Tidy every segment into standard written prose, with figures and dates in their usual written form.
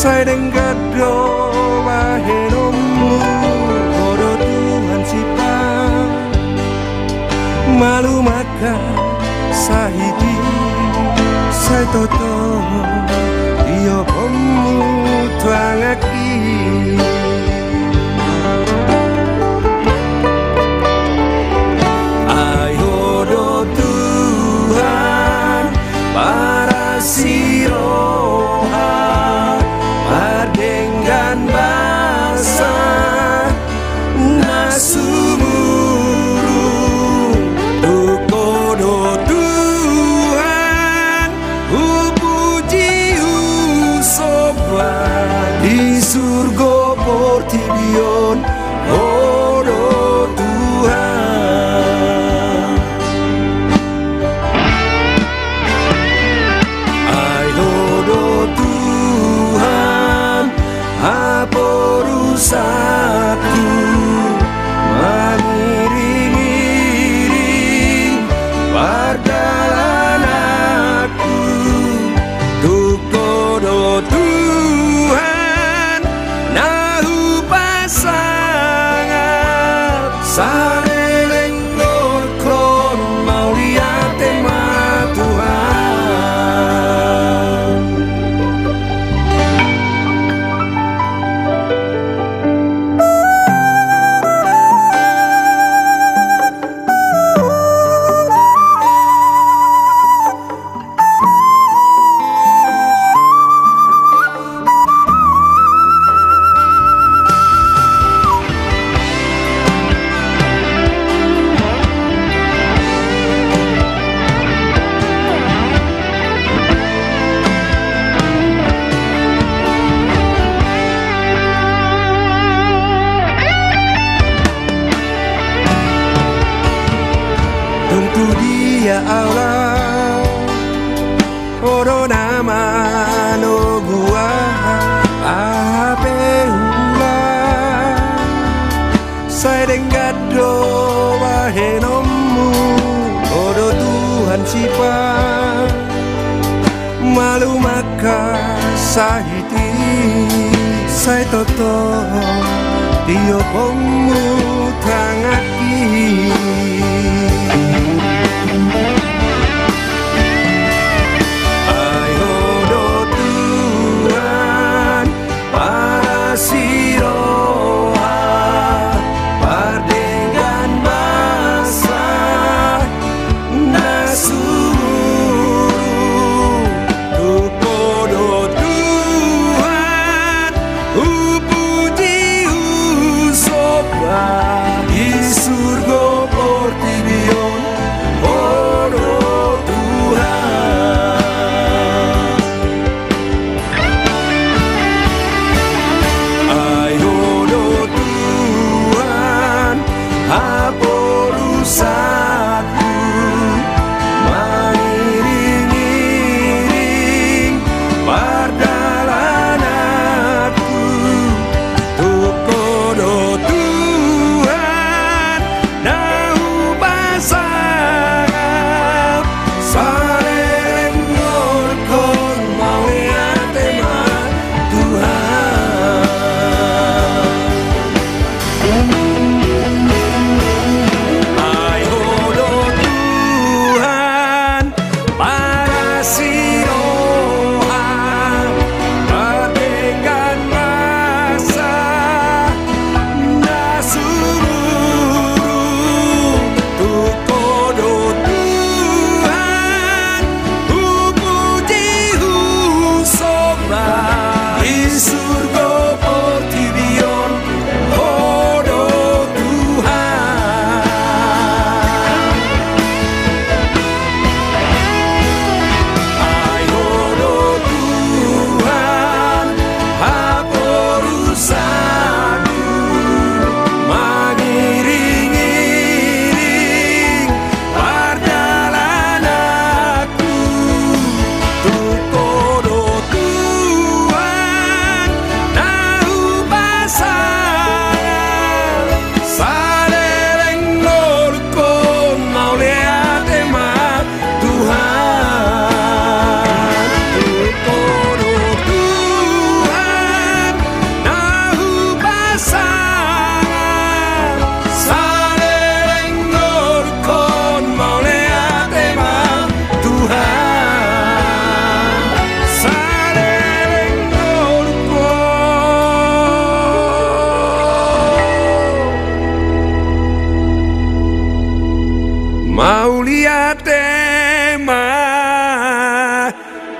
Saya dengar doa henomu Kodo Tuhan sipang Malu maka sahidi Saya toto Dio pomu tuangaki Ayo do Tuhan para siroha Pardengan basa nasumuru Tukodo Tuhan Upuji usoba Di surga portibion Odo Tuhan Ayo do Tuhan Apa rusakku mengiring-iring perjalananku Tukodo Tuhan nahu pasangan sareleng nokron mau lihat tema Tuhan. Tentu Dia Allah Odo nama no gua ape ulah Saya dengar doa henomu Odo Tuhan sipang Malu maka sahiti Saya toto Dio pomu tangaki Ayo do Tuhan para siroha Pardengan basa nasumuru Tukodo Tuhan Upuji usoba Di surga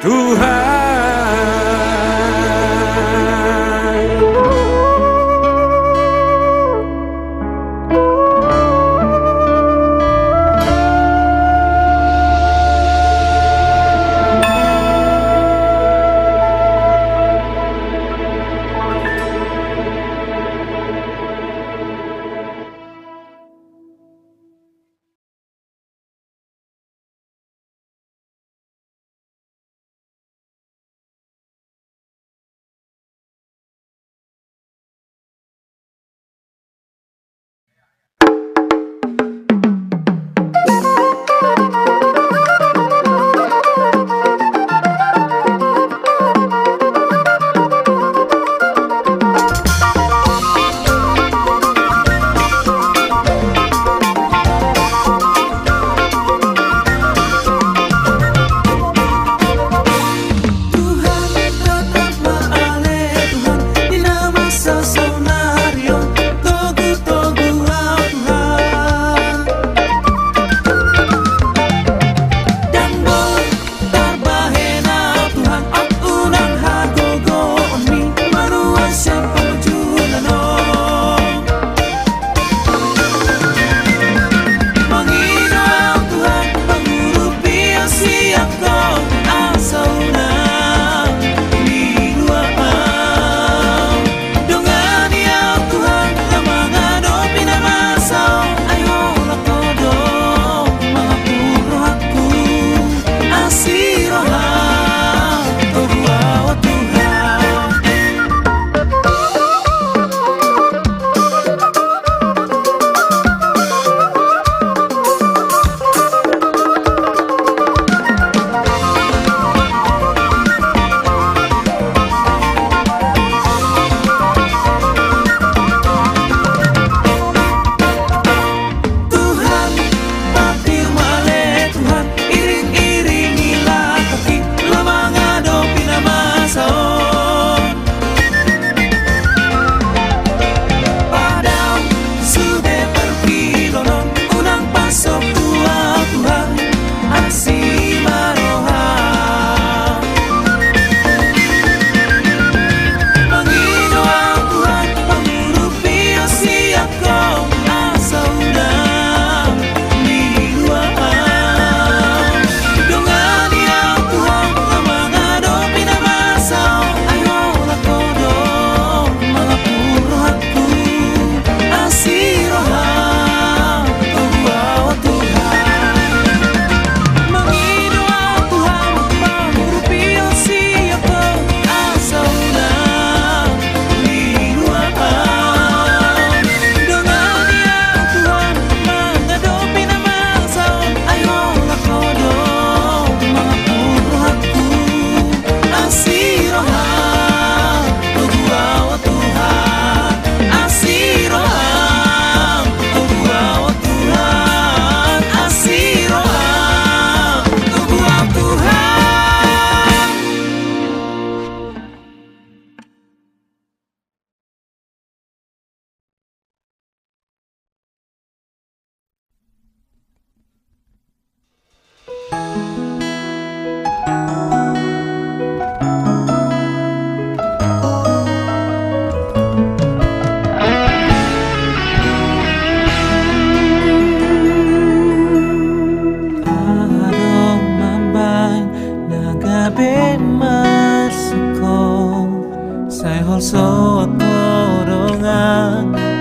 Tuhan.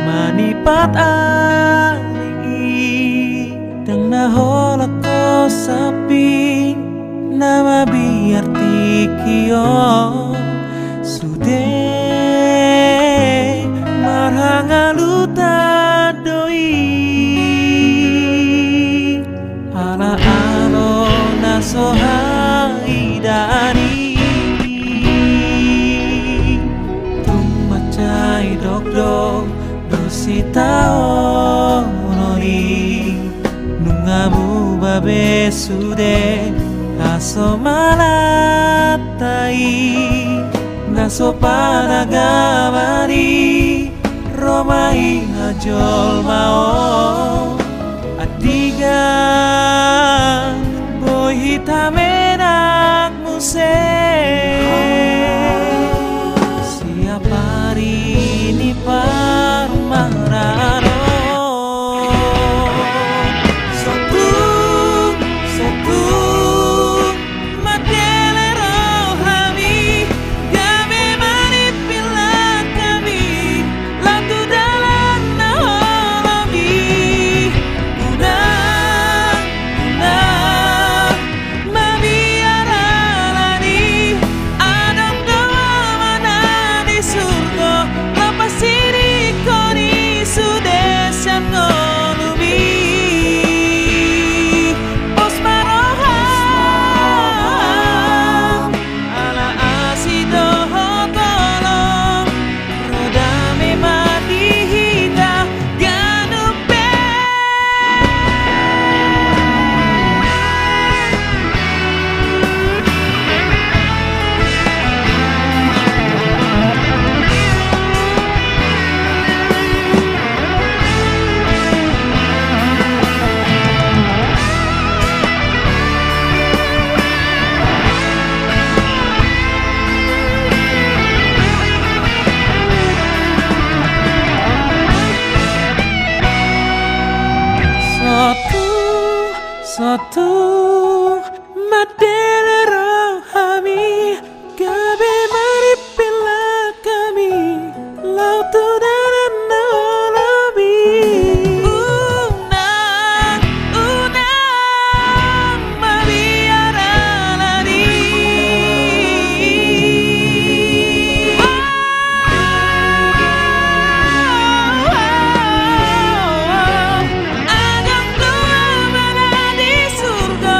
Manipat ari Dang naholak ko saping Nama biar tikio Sude marhangaluta doi Ala alo nasohai dari Tumacai dok-dok Dositao nori Nungamu babe sude Aso malatai Naso panagamari Romai hajol mao Adiga Boy hitam enak Siap hari ini parmarano. Satu, satu, matele rohani, kami manipila kami, laku dalam naholami. Unang, unang, mabiaralani, adong gawa mana di surga, lepas siri koni sudesan ngolumi. Pos maroham, ala asido tolong, roda memati hita ganupe. Satu, matele rohami, gabe maripila kami, lautu dalam nolomi. Unang, unang, mabiaralani. Adang tua mana di surga,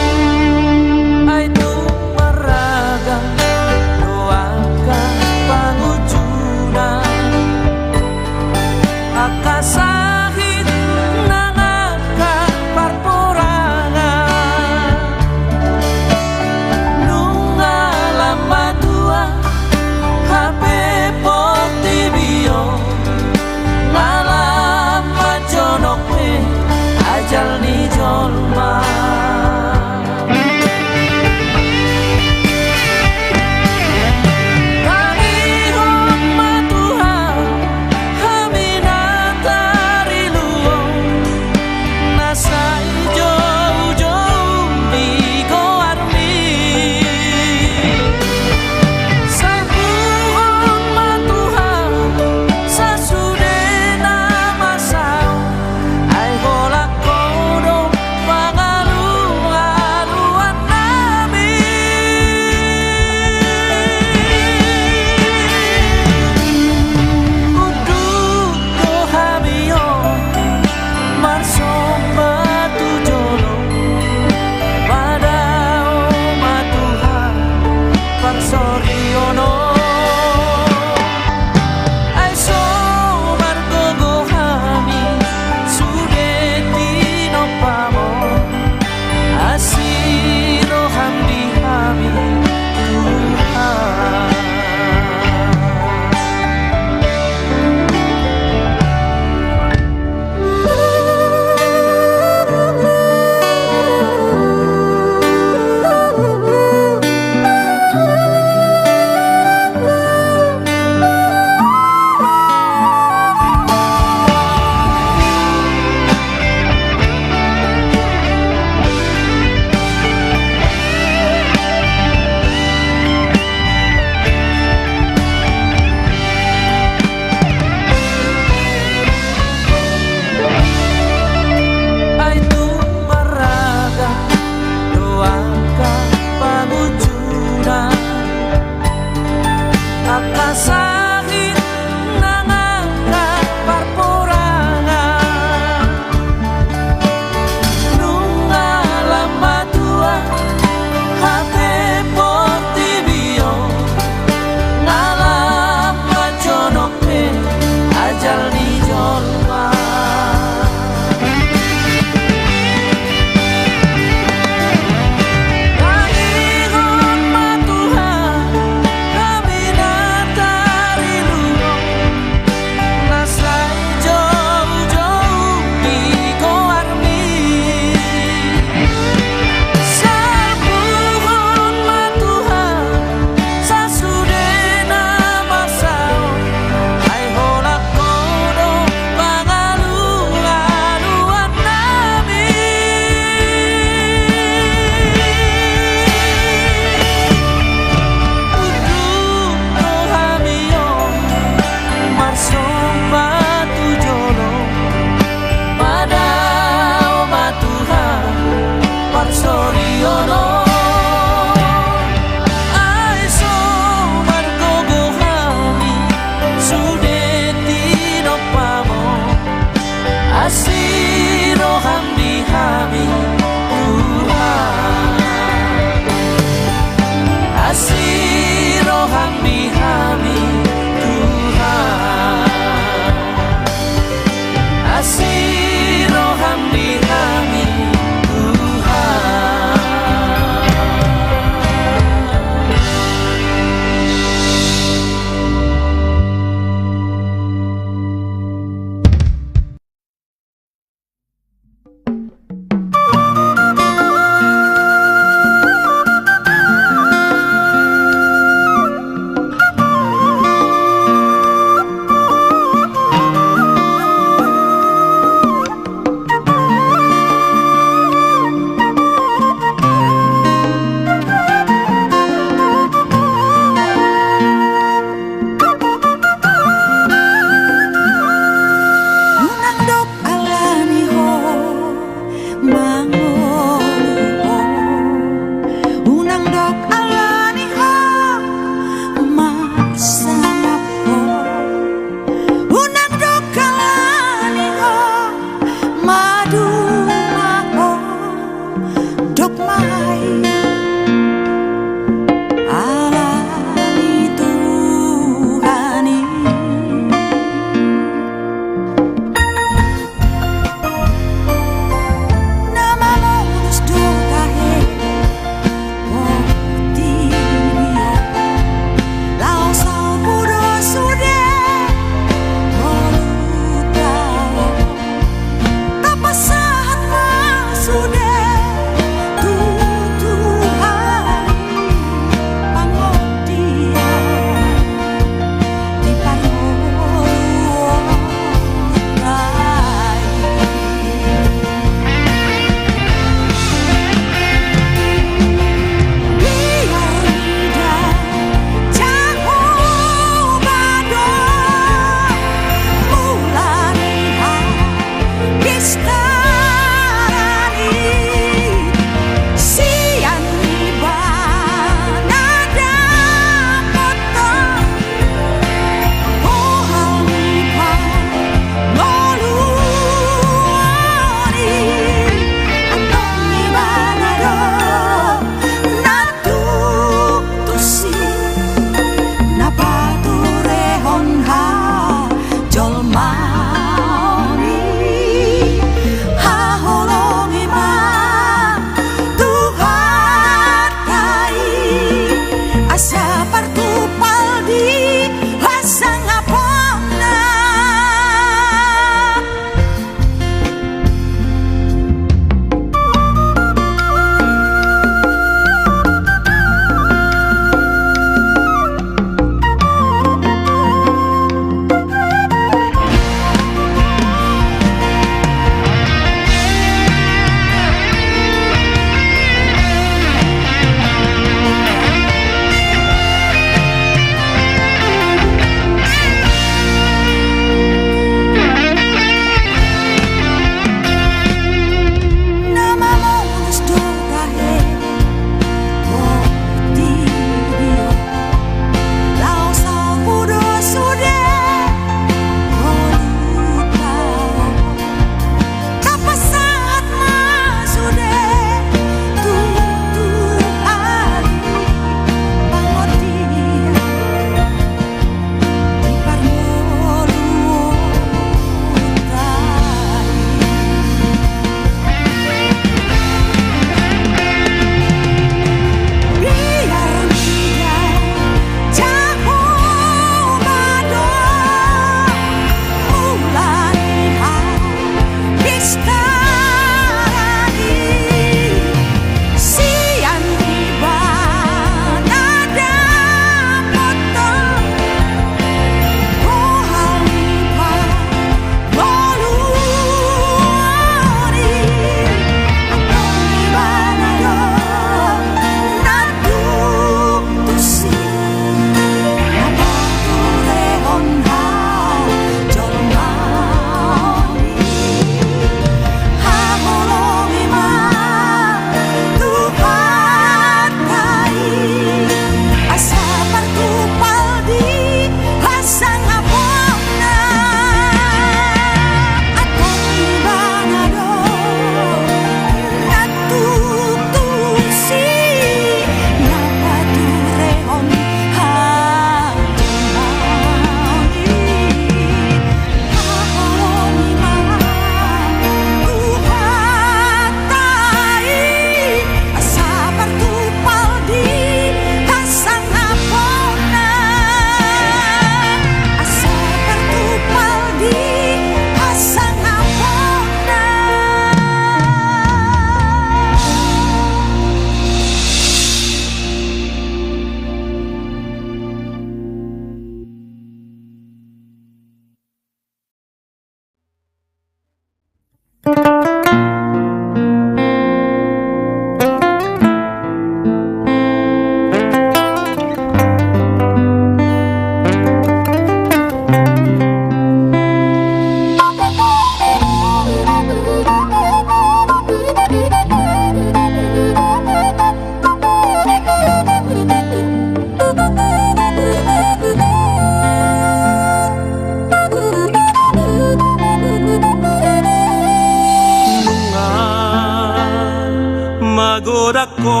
Magoda ko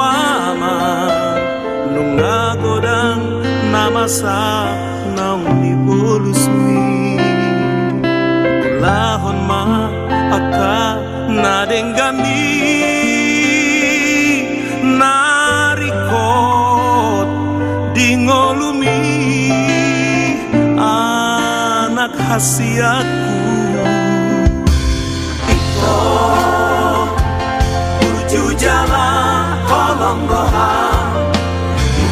ama nung nagodang namasa ng nibulusmi ulahon ma aka nadenggami narikot dingolumi anak hasiatku ito Jujala kolong roham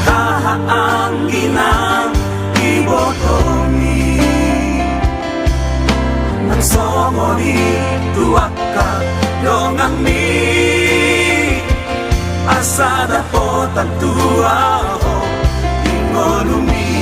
Kahaangginan ibotomi Nang somoni tuaka dongang mi Asada po tantua ho ingolumi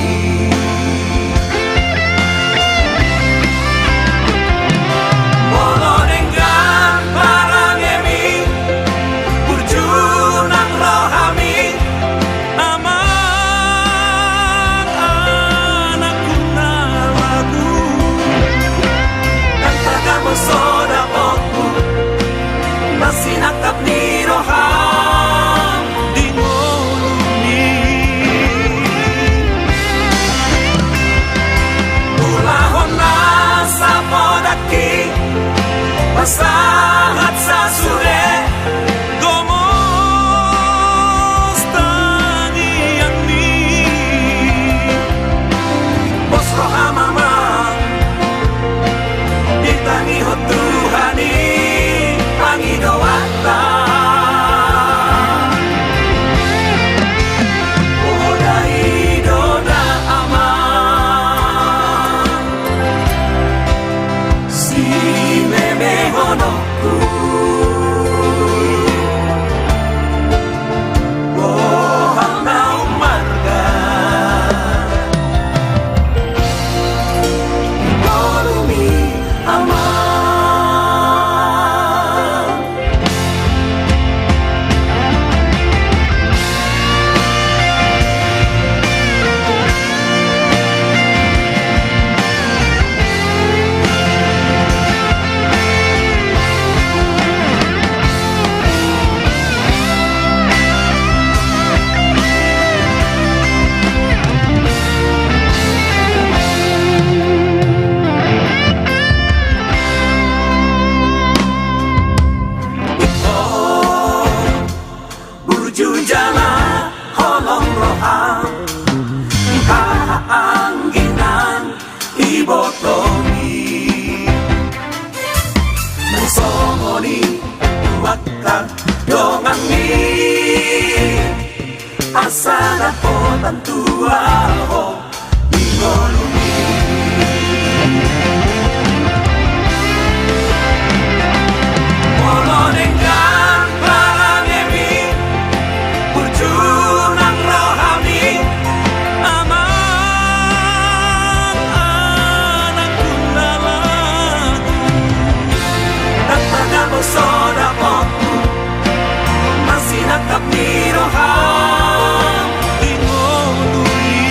Sinakap ni Roham di ngolumi ulahon na sa podaki pasahat sa sure gomosta niyan ni Bos Roham amang ditaniho Tuhani Panginoata Oda idoda aman Si memehonoku Bohang na umarga Ingolumi aman Jujala holong roham Kahaangginan ibotomi Nang somoni tuwakag dongang mi Asana po tantua ho ingolumi Molonenggan parangemi Junang rohami Amang anak kundalan Nagtaga mo soda poku Masih nakap ni roham Ingolumi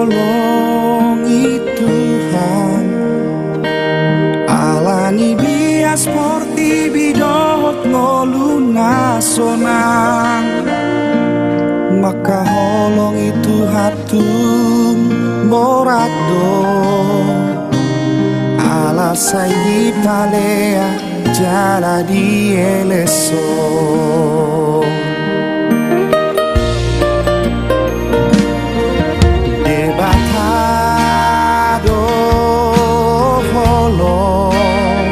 holongi Tuhan alani bias porti bidot ngoluna sonang maka holongi Tuhan tum borado ala sayi palea jala di eleso debatado holong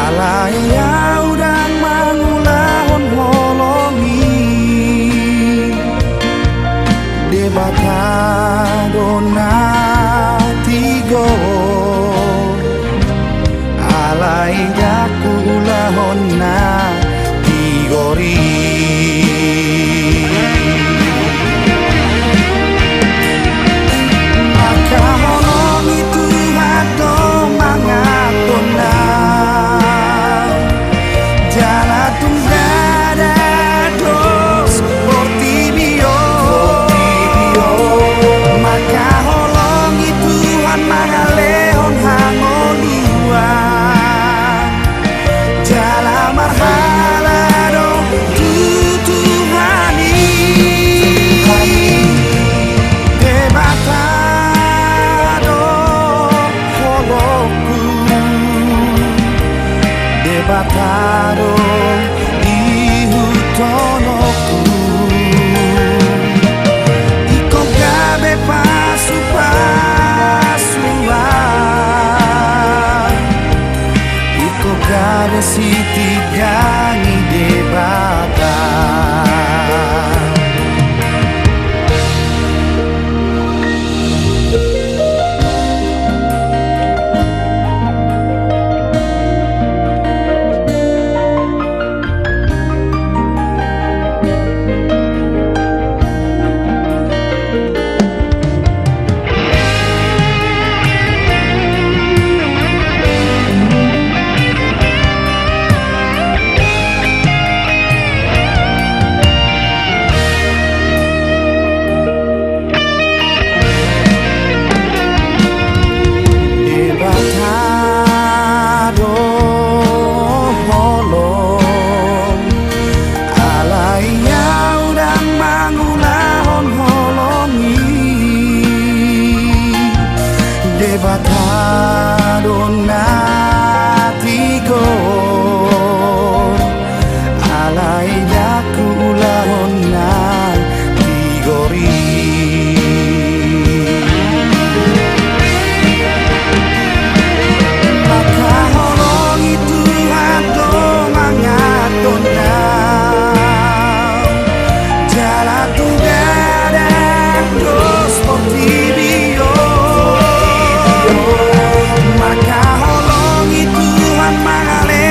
ala yau dan mangulahon holongi debatado na tigo alai daku ulahon na tigori maka holongi Tuhan do mangaton na jala tunggada dos portibio maka holongi Tuhan mangalehon hangoluan jala marhala do tutuhani debatado holoku debatado ihutonoku ikon gabe pasu-pasuan iko gabe siti gani debata debatado holong alai yau dan mangulahon holongi debatado na tigo alai daku ulahon na tigori maka holongi Tuhan do mangaton na jala tunggada dos portibio maka holongi Tuhan mangale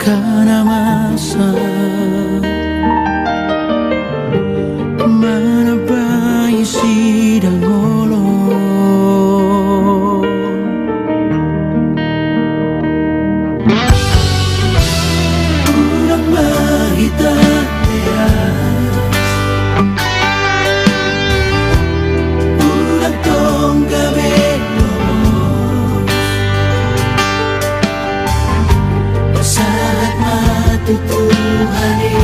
Karena masa mana bayi sidang holon kurang mahita kurang tong gabelos saat matutuhani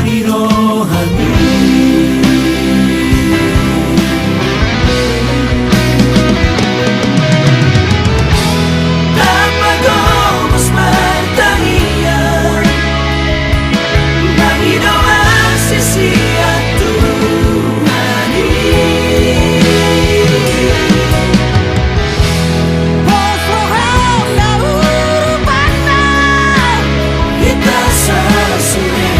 di rohani apa kau bertanya bagi doa sia-sia Tuhani Posrohan dahulu pandang kita sesuai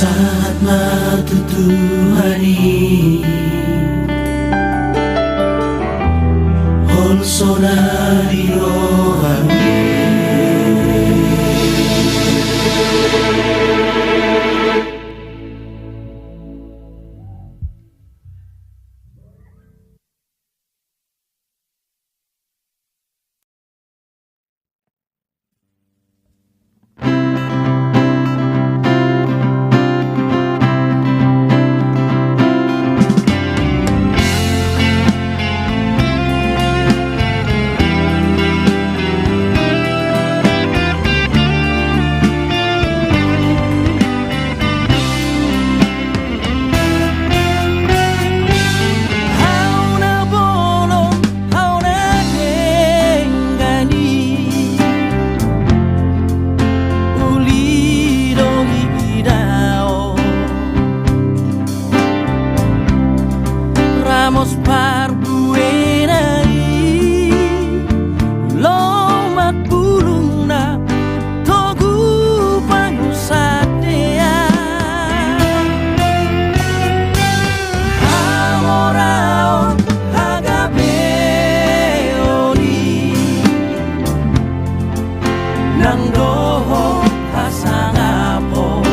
saat matutuhani Holsona di rohani nang doho hasangapo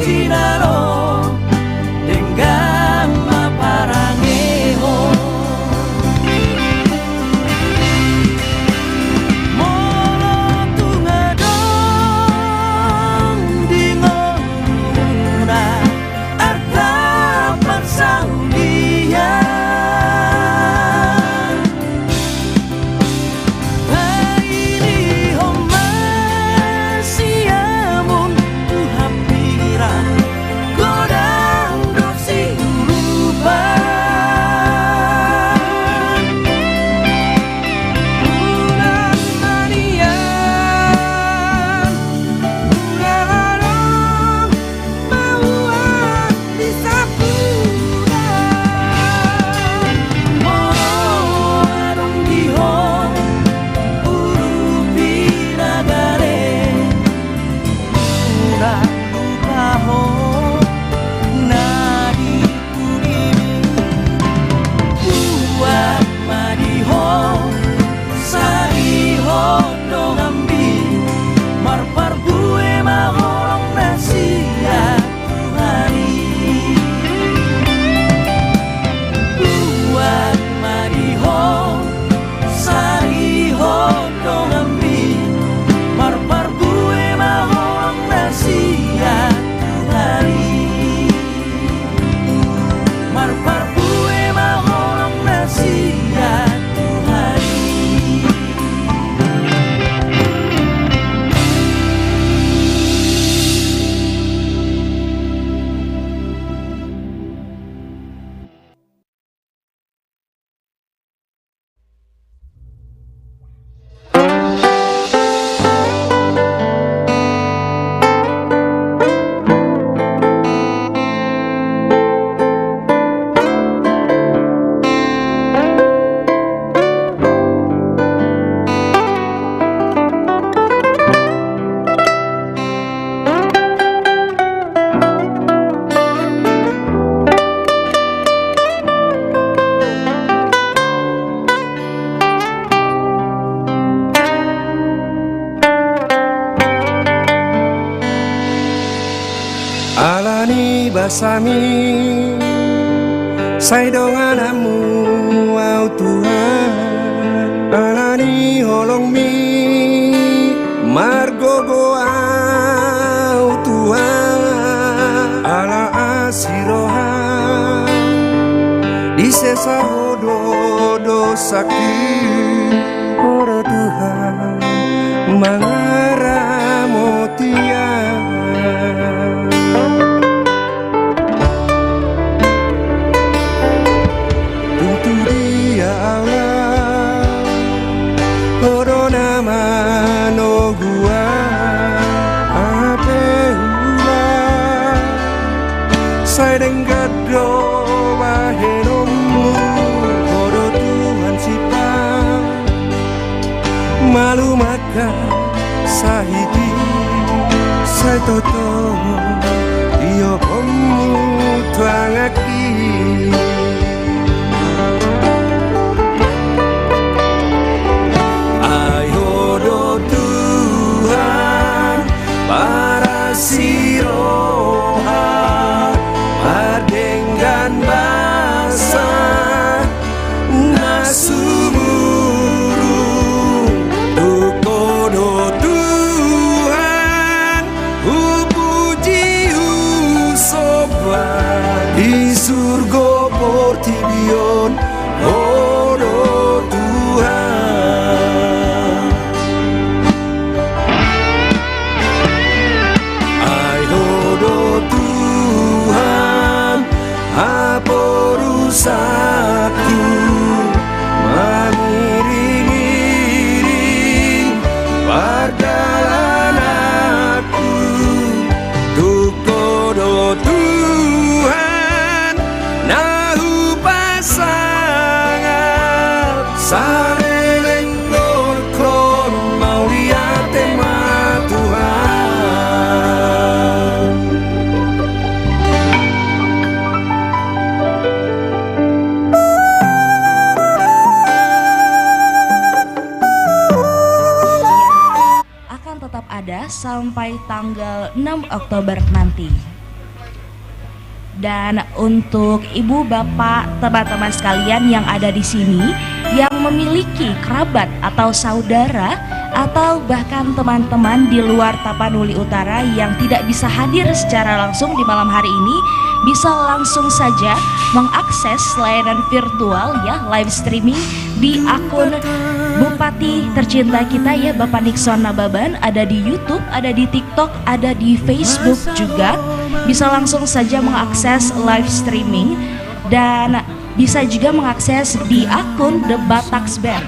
jinaro dengan maparangeho molo tungadong di ngomuna arta pansang dia Alani basami saidonganamu au Tuhan Alani holongmi margogo au Tuhan Ala asiroha disesa hodo sakit Oro Tuhan mangaramotia malu maka sahidi sai toto dio komu tuangaki ayo do Tuhan para siroha pardenggan basa di surga portibion oro Tuhan ayo do Tuhan apa rusakku mengiring-iring perjalananku duka do Tuhan nahu pasangan sareleng kron mau lihat tema Tuhan akan tetap ada sampai tanggal 6 Oktober nanti. Dan untuk ibu, bapak, teman-teman sekalian yang ada di sini yang memiliki kerabat atau saudara atau bahkan teman-teman di luar Tapanuli Utara yang tidak bisa hadir secara langsung di malam hari ini, bisa langsung saja mengakses layanan virtual ya, live streaming di akun Bupati tercinta kita ya, Bapak Nixon Nababan. Ada di YouTube, ada di TikTok, ada di Facebook juga. Bisa langsung saja mengakses live streaming dan bisa juga mengakses di akun The Batax Band.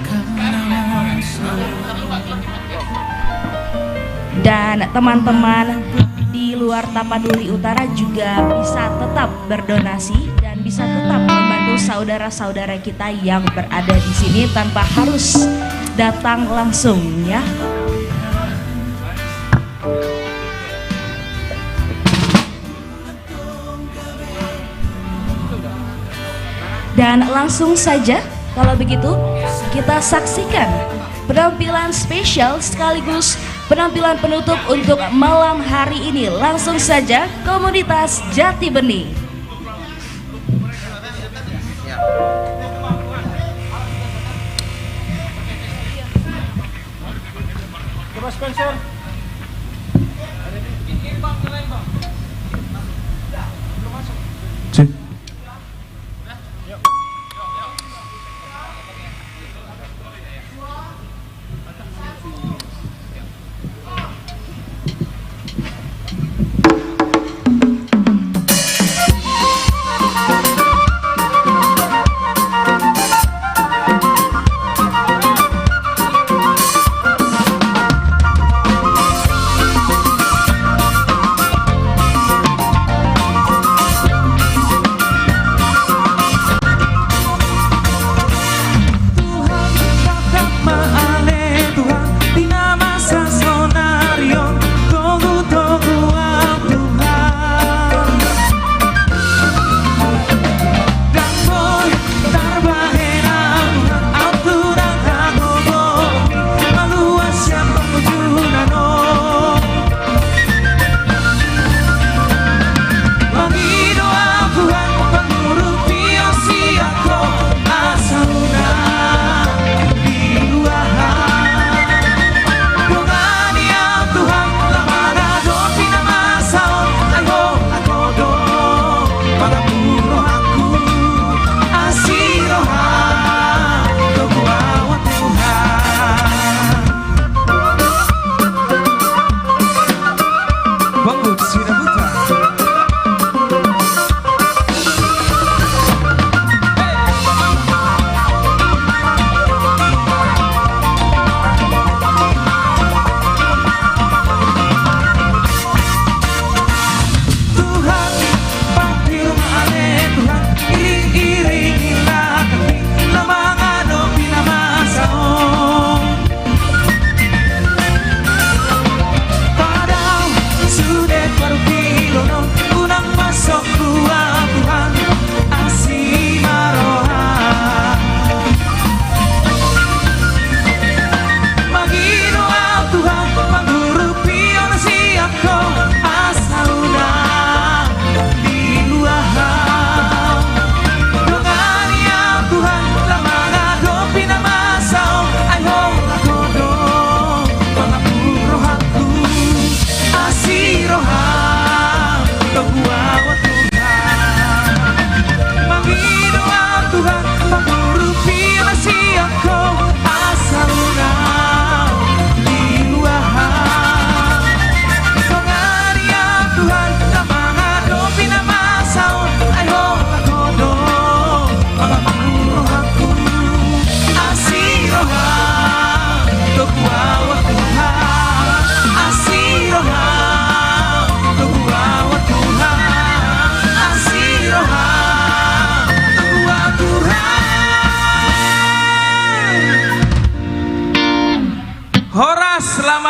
Dan teman-teman di luar Tapanuli Utara juga bisa tetap berdonasi dan bisa tetap membantu saudara-saudara kita yang berada di sini tanpa harus datang langsung ya. Dan langsung saja kalau begitu kita saksikan penampilan spesial sekaligus penampilan penutup untuk malam hari ini. Langsung saja komunitas Jati Bening.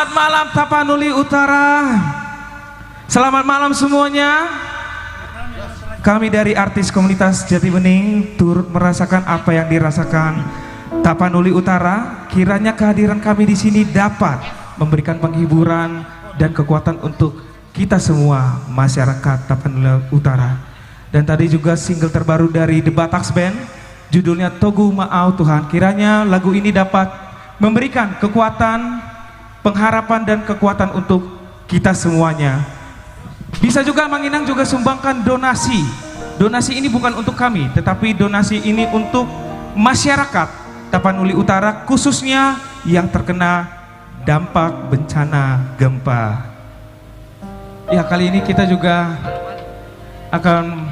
Selamat malam Tapanuli Utara. Selamat malam semuanya. Kami dari artis komunitas Jati Bening turut merasakan apa yang dirasakan Tapanuli Utara. Kiranya kehadiran kami di sini dapat memberikan penghiburan dan kekuatan untuk kita semua masyarakat Tapanuli Utara. Dan tadi juga single terbaru dari The Bataks Band, judulnya Togu Ma'au Tuhan. Kiranya lagu ini dapat memberikan kekuatan, pengharapan dan kekuatan untuk kita semuanya. Bisa juga Mang Inang juga sumbangkan donasi. Donasi ini bukan untuk kami, tetapi donasi ini untuk masyarakat Tapanuli Utara, khususnya yang terkena dampak bencana gempa. Ya, kali ini kita juga akan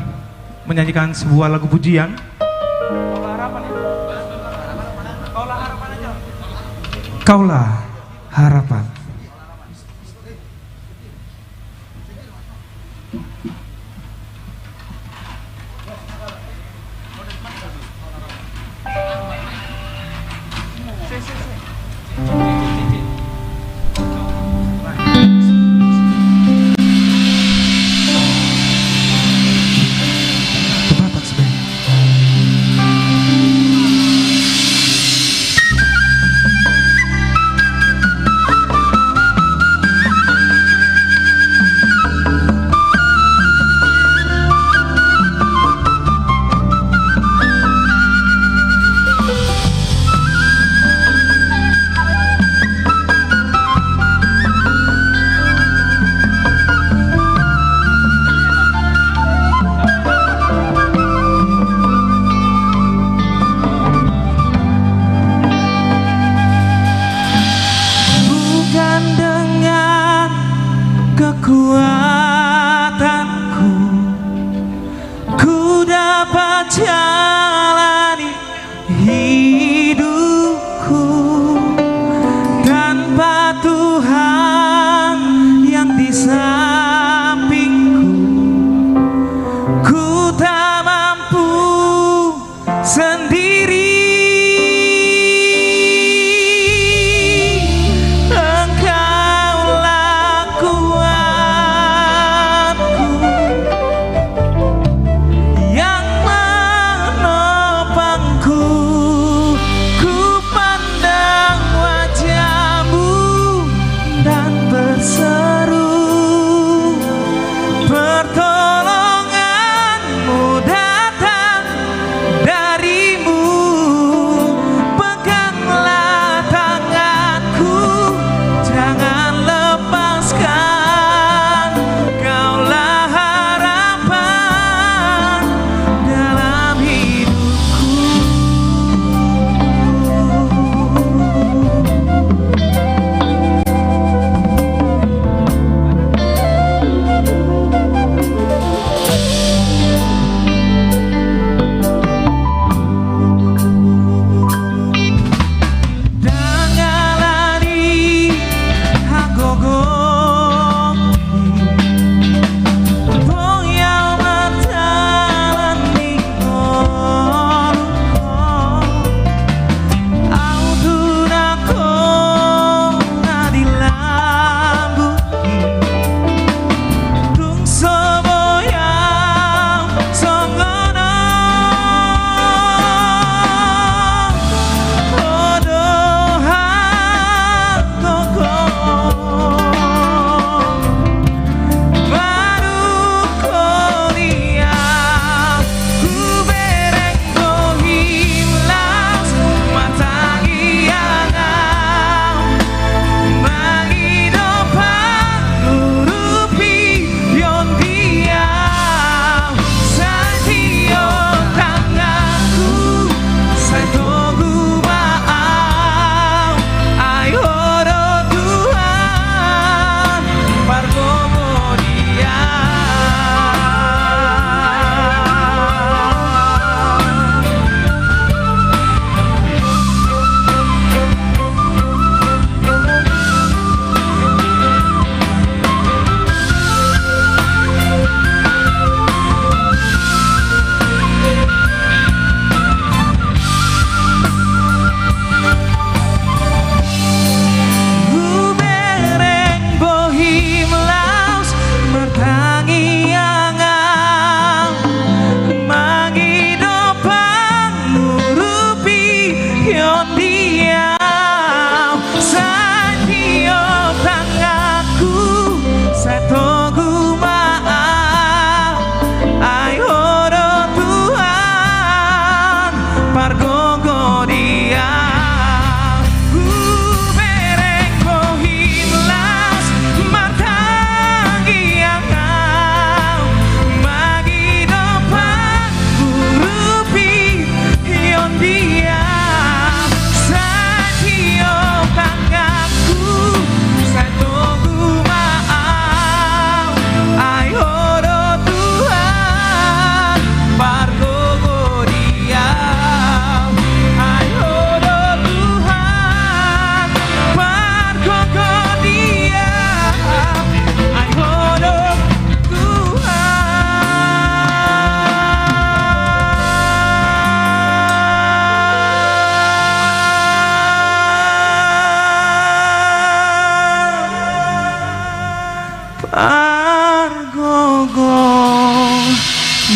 menyanyikan sebuah lagu pujian. Kaulah harapan.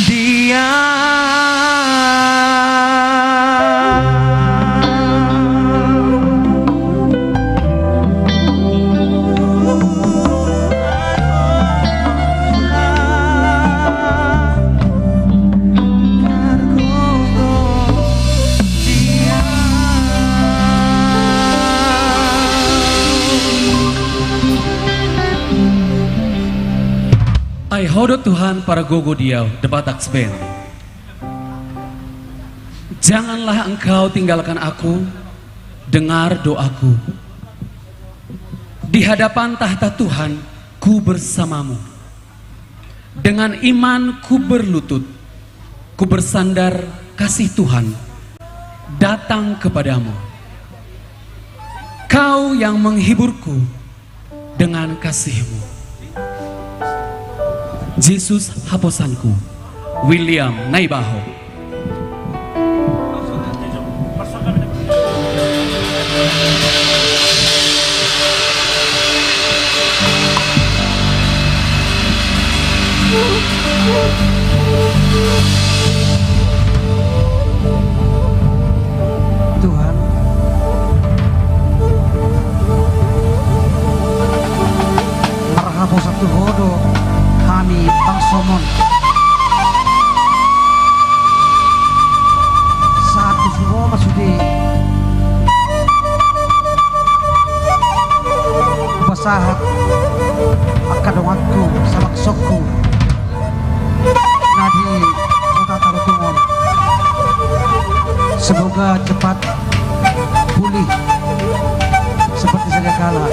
dia. Ai hodot Tuhan para gogo diau The Bataks Band. Janganlah engkau tinggalkan aku, dengar doaku. Di hadapan tahta Tuhan ku bersamamu. Dengan iman ku berlutut, ku bersandar kasih Tuhan datang kepadamu. Kau yang menghiburku dengan kasih-Mu. Yesus haposanku, William Naibaho. Tuhan, marhabo satu hodo kami pangsomon satu suho masudi basahat akadongatku sama kesokku nadi kota tarutungon. Semoga cepat pulih seperti sedia kala.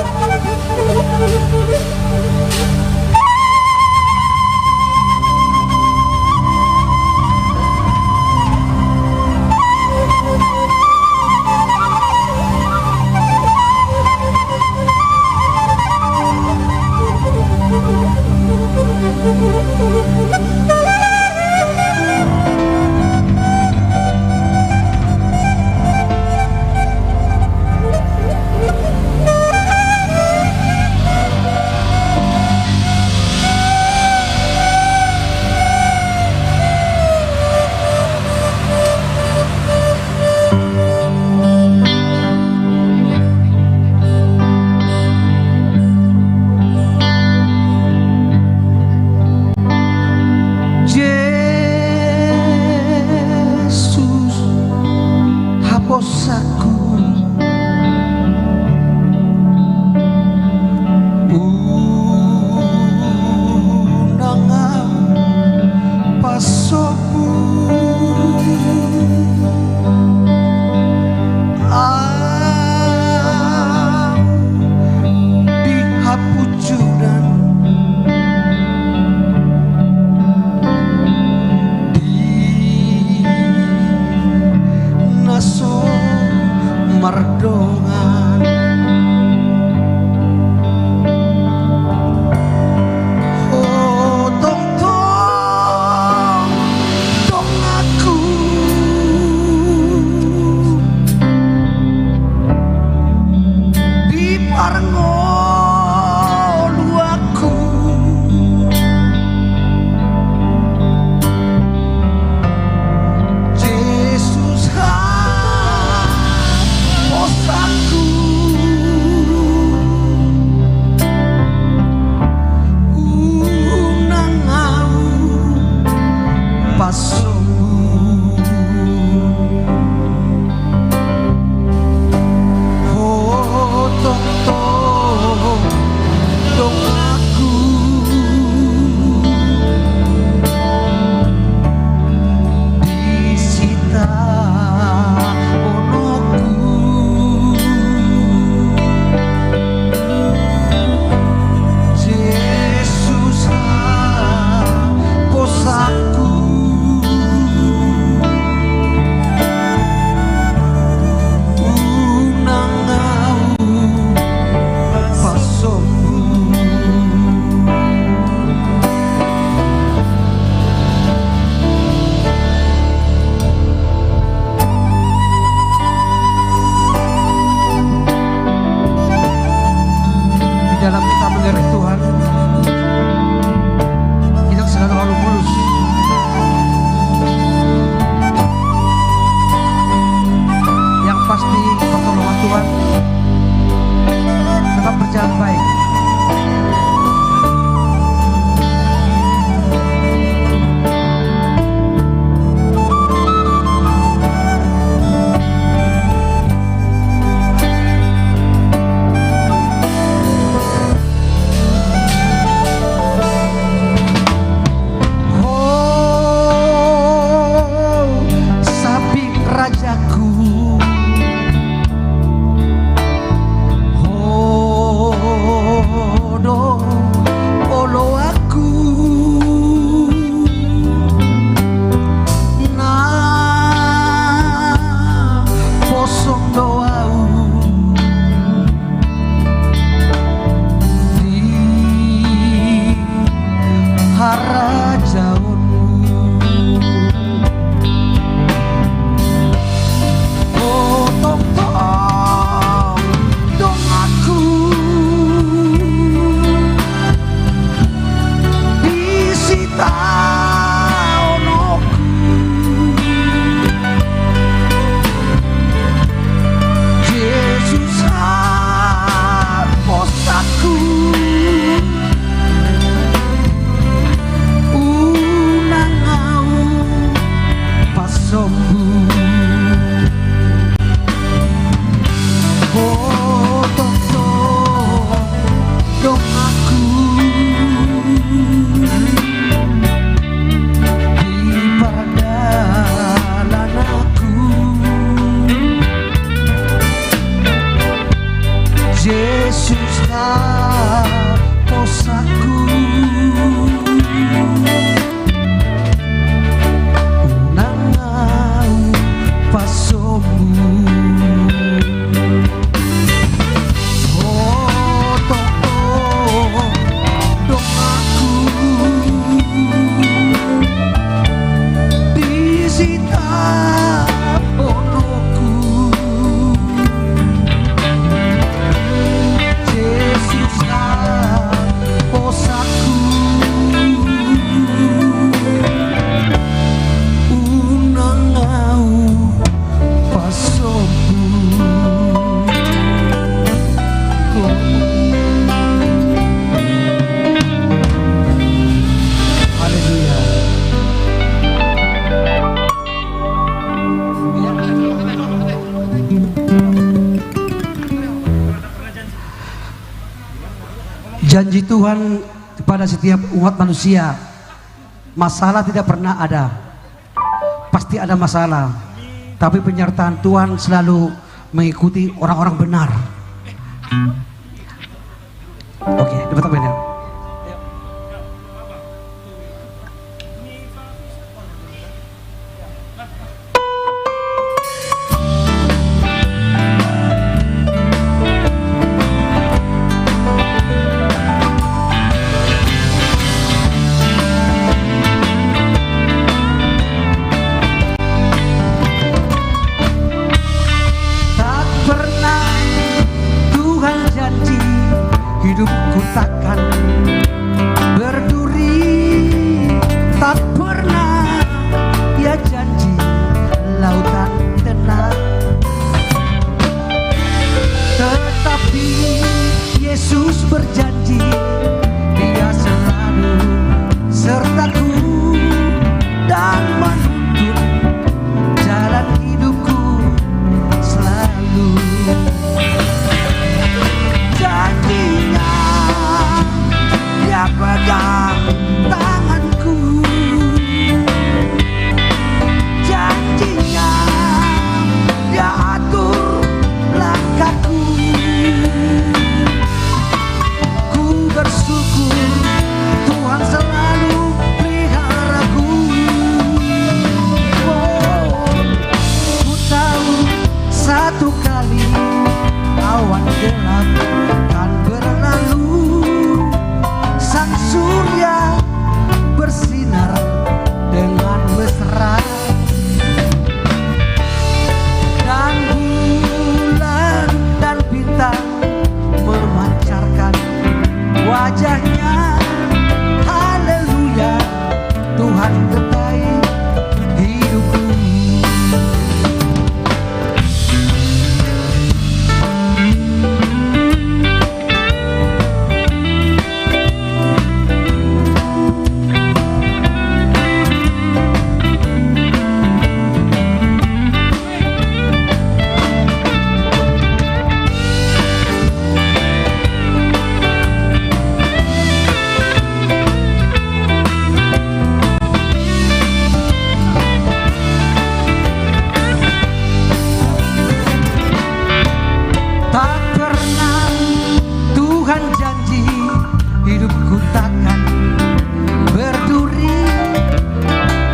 Janji Tuhan kepada setiap umat manusia, masalah tidak pernah ada, pasti ada masalah, tapi penyertaan Tuhan selalu mengikuti orang-orang benar. Oke, dapat apa ini? Hidupku takkan berduri, tak pernah ia janji lautan tenang. Tetapi Yesus berjanji, Dia selalu sertaku dan menuntun jalan hidupku selalu. Janjinya Dia pegang tanganku, janjinya Dia atur langkahku. Ku bersyukur Tuhan selalu peliharaku. Oh, ku tahu satu kali awan gelap kan berlalu, sang surya bersinar dengan mesra, dan bulan dan bintang memancarkan wajahnya. Haleluya, Tuhan terbaik hidupku. Tak pernah Tuhan janji hidupku takkan berduri,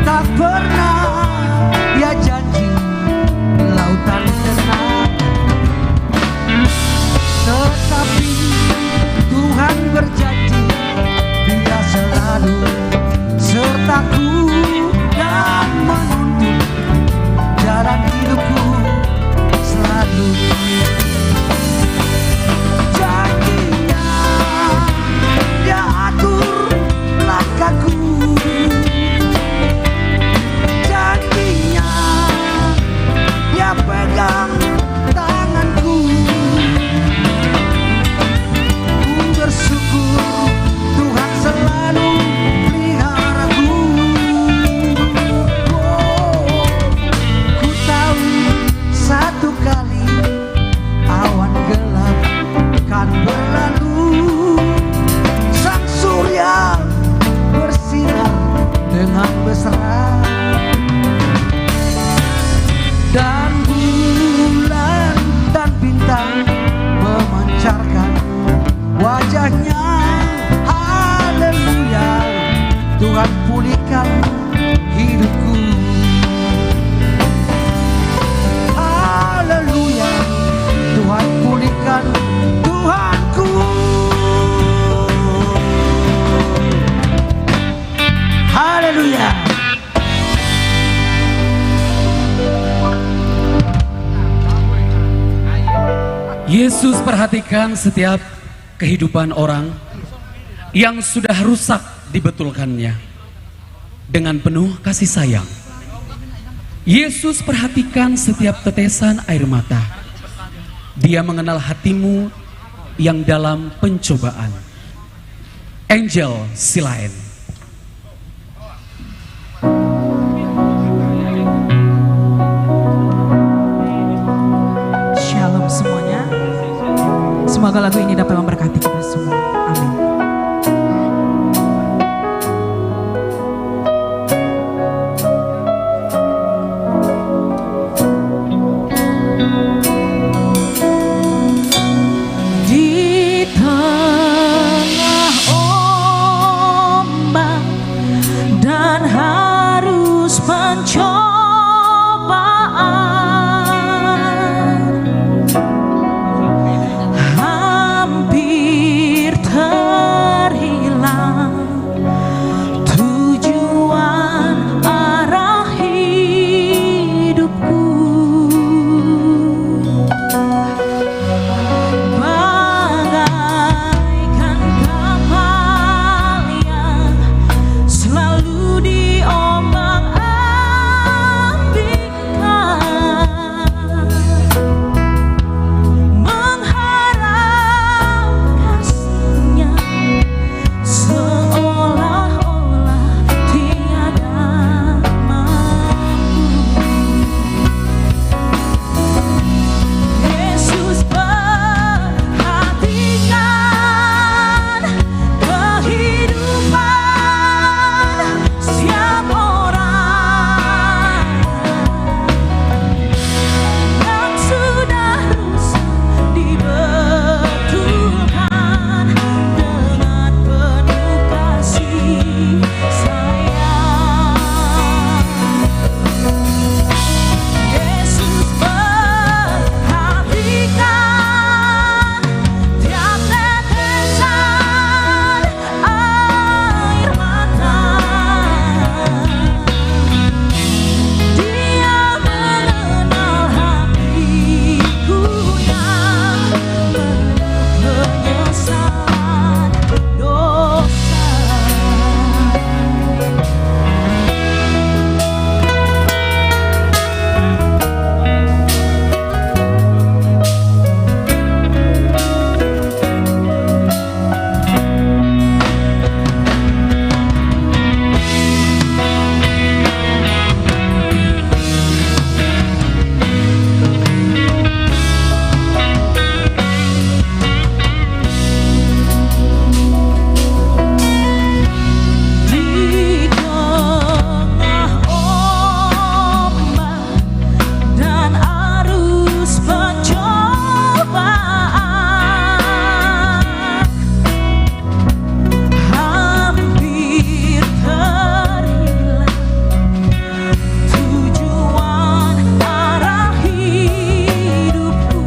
tak pernah Dia janji lautan tenang. Tetapi Tuhan berjanji, Dia selalu sertaku dan menuntun jalan hidupku selalu. Janjinya Dia atur langkahku, janjinya Dia pegang tanganku. Ku bersyukur Tuhan selalu peliharaku. Oh, ku tahu satu kali awan gelap kan berlalu, sang surya bersinar dengan mesra, dan bulan dan bintang memancarkan wajahnya. Haleluya, Tuhan pulihkan hidupku. Haleluya, Tuhan pulihkan Tuhanku. Haleluya. Yesus perhatikan setiap kehidupan orang yang sudah rusak, dibetulkannya dengan penuh kasih sayang. Yesus perhatikan setiap tetesan air mata. Dia mengenal hatimu yang dalam pencobaan. Angel Silaen. Shalom semuanya. Semoga lagu ini dapat memberkati kita semua. Amin. harus pencobaan, hampir terhilang tujuan arah hidupku. Bagaikan kapal yang selalu diombang-ambingkan, mengharap kasihnya seolah-olah tiada mampu. Yesus perhatikan kehidupan setiap orang yang sudah rusak, dibetulkan dengan penuh kasih sayang. Yesus perhatikan tiap tetesan air mata. Dia mengenal hatiku yang penuh penyesalan dosa. Di tengah ombak dan arus pencobaan, hampir terhilang tujuan arah hidupku.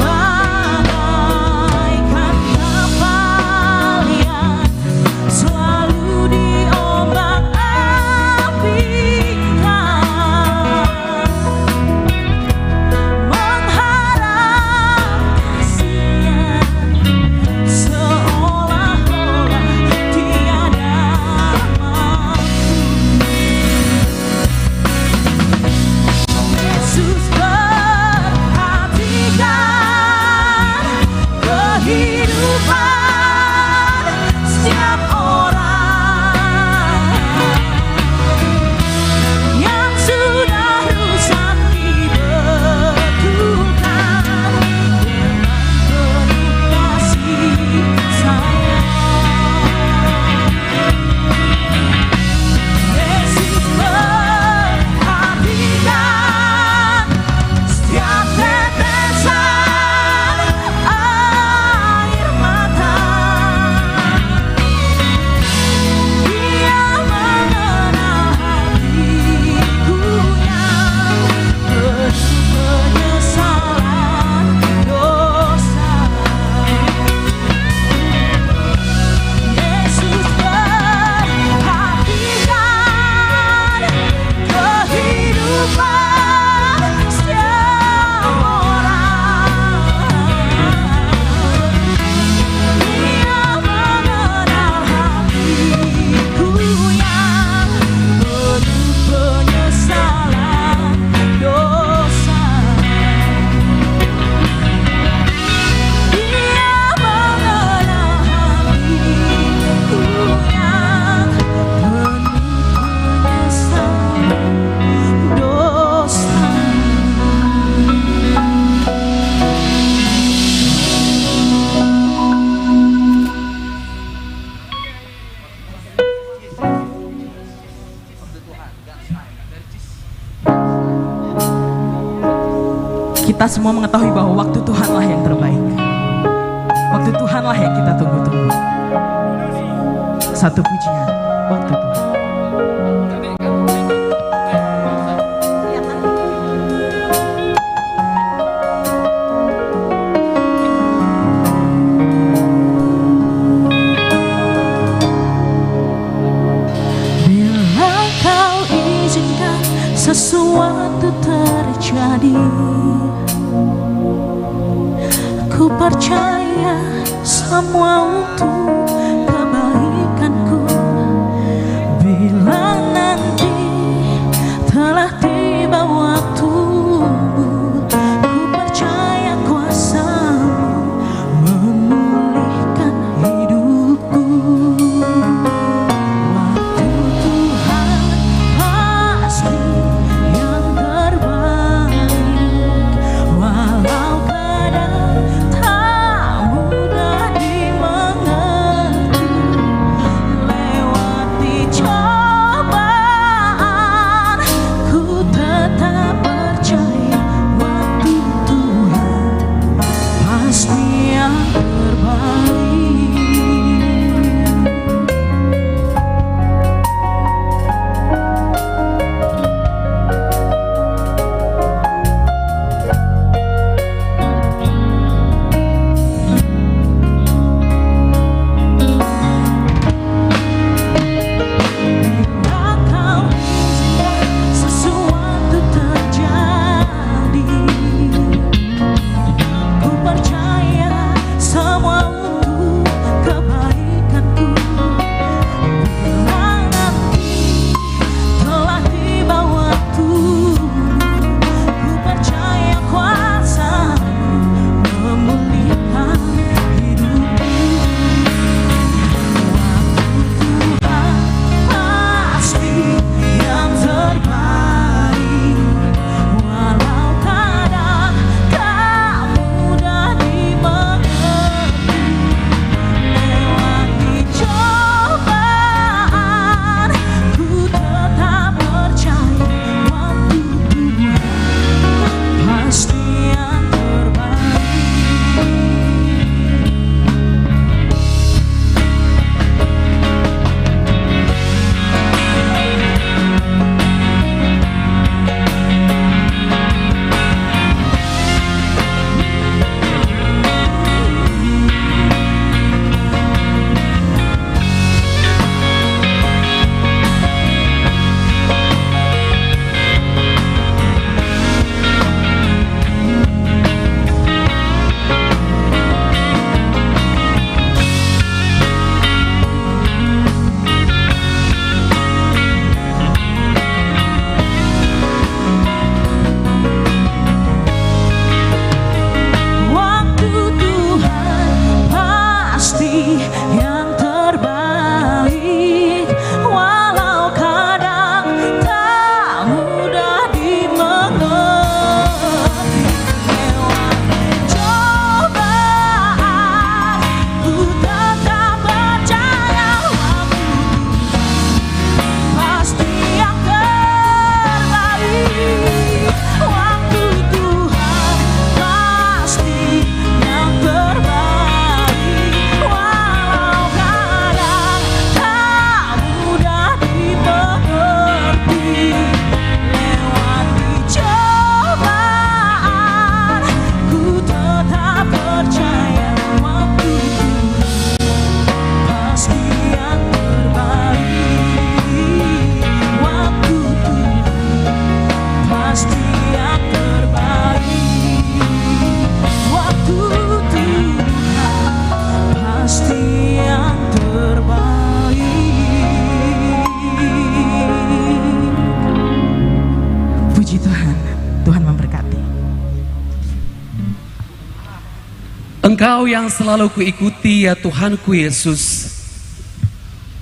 Bagaikan kapal yang selalu diombang-ambingkan, mengharap kasihnya seolah-olah tiada mampu. Yesus perhatikan kehidupan setiap orang yang sudah rusak, dibetulkan dengan penuh kasih sayang. Yesus perhatikan setiap tetesan air mata. Dia mengenal hatiku yang penuh penyesalan dosa. Yesus perhatikan kehidupan setiap orang. Dia mengenal hatiku yang penuh penyesalan dosa. Dia mengenal hatiku yang penuh penyesalan dosa. Kita semua mengetahui bahwa waktu Tuhanlah yang terbaik. Waktu Tuhanlah yang kita tunggu-tunggu. satu pujian waktu Tuhan. Bila kau izinkan sesuatu terjadi, ku percaya semua untuk kebaikanku. Bila nanti telah tiba waktumu, ku percaya kuasamu memulihkan hidupku. Waktu Tuhan pasti yang terbaik, walau kadang tak mudah dimengerti. Lewati cobaan, ku tetap percaya waktu Tuhan pasti yang terbaik. Bila kau izinkan sesuatu terjadi, ku percaya semua untuk kebaikanku. Bila nanti telah tiba waktumu, ku percaya kuasamu memulihkan hidupku. Tuhan pasti yang terbaik, walau kadang tak mudah dimengerti. Lewati cobaan, ku tetap percaya waktu Tuhan pasti yang terbaik. Waktu Tuhan pasti yang terbaik, walau kadang tak mudah dimengerti. Lewati cobaan, ku tetap percaya waktu pasti yang terbaik. Waktu Tuhan pasti yang terbaik, walau kadang tak mudah dimengerti. Lewati cobaan, ku tetap percaya waktu Tuhan pasti yang terbaik. Waktu Tuhan pasti yang terbaik. Waktu Tuhan pasti yang terbaik. Puji Tuhan, Tuhan memberkati. Engkau yang selalu kuikuti ya Tuhanku Yesus.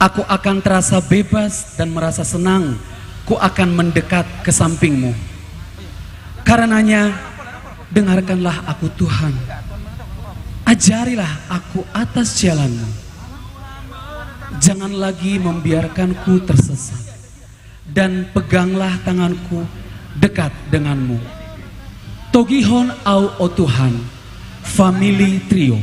Aku akan terasa bebas dan merasa senang. Ku akan mendekat ke sampingmu. Karenanya, dengarkanlah aku Tuhan. Ajarilah aku atas jalanmu. Jangan lagi membiarkanku tersesat. Dan peganglah tanganku dekat denganmu. Togihon au o Tuhan, Family Trio.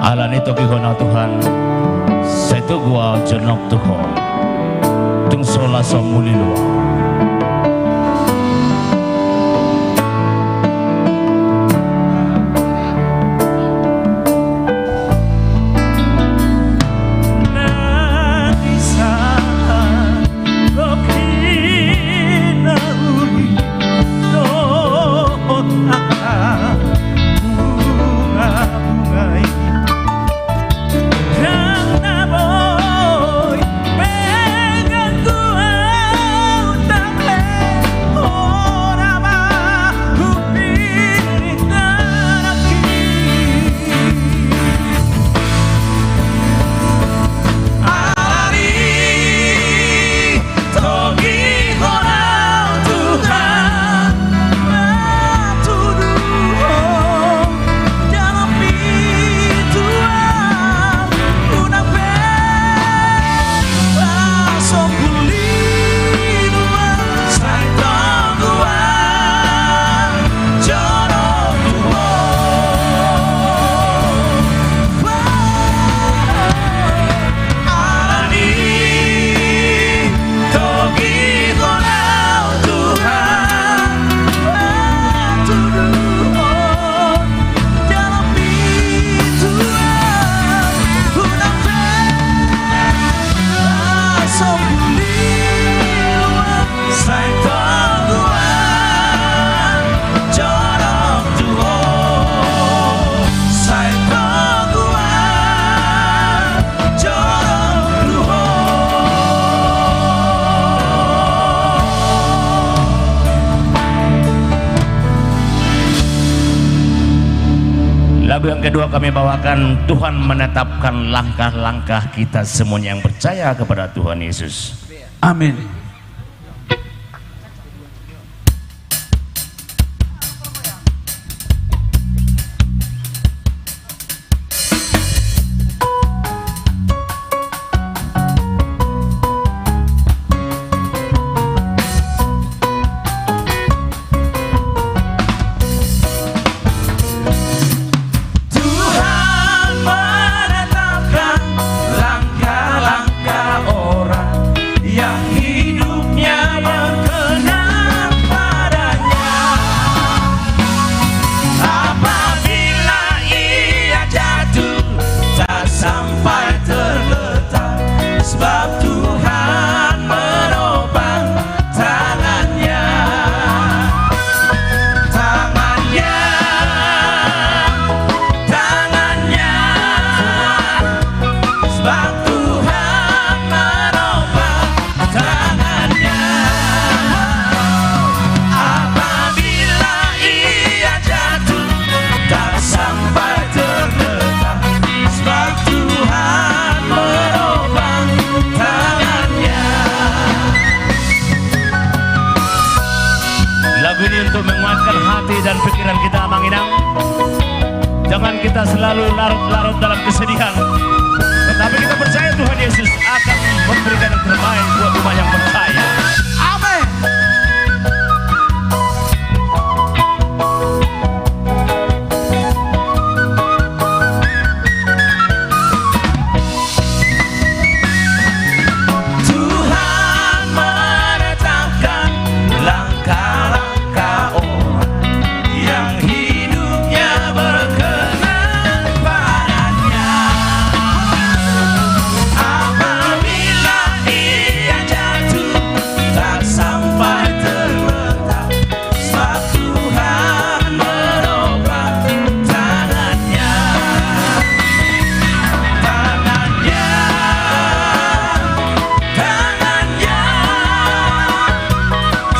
Alani toki hona Tuhan, setu gua jenok Tuhan, tung sola somulilua. Lagu yang kedua kami bawakan, Tuhan menetapkan langkah-langkah kita semuanya yang percaya kepada Tuhan Yesus. Amin. Yang hidup Anda Manginang. Jangan kita selalu larut-larut dalam kesedihan, tetapi kita percaya Tuhan Yesus akan memberikan yang terbaik buat rumah yang percaya. Amin. Tuhan menetapkan langkah-langkah orang yang hidupnya berkenan padanya. Apabila ia jatuh tak sampai terletak, sebab Tuhan menopang tangannya.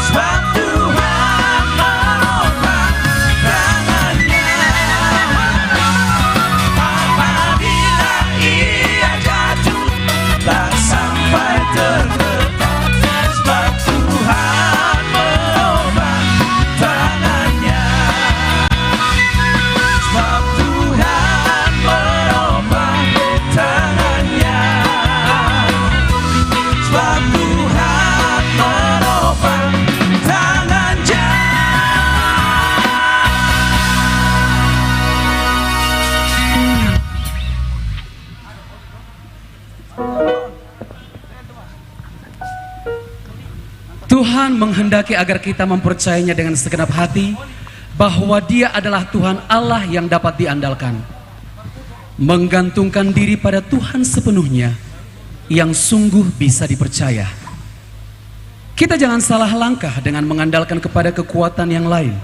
Sebab Tuhan menopang tangannya. Apabila ia jatuh tak sampai terletak, sebab Tuhan menopang tangannya. Sebab Tuhan menopang tangannya. Sebab Tuhan menopang tangannya. Tuhan menghendaki agar kita mempercayainya dengan segenap hati, bahwa Dia adalah Tuhan Allah yang dapat diandalkan. Menggantungkan diri pada Tuhan sepenuhnya, yang sungguh bisa dipercaya. Kita jangan salah langkah dengan mengandalkan kepada kekuatan yang lain,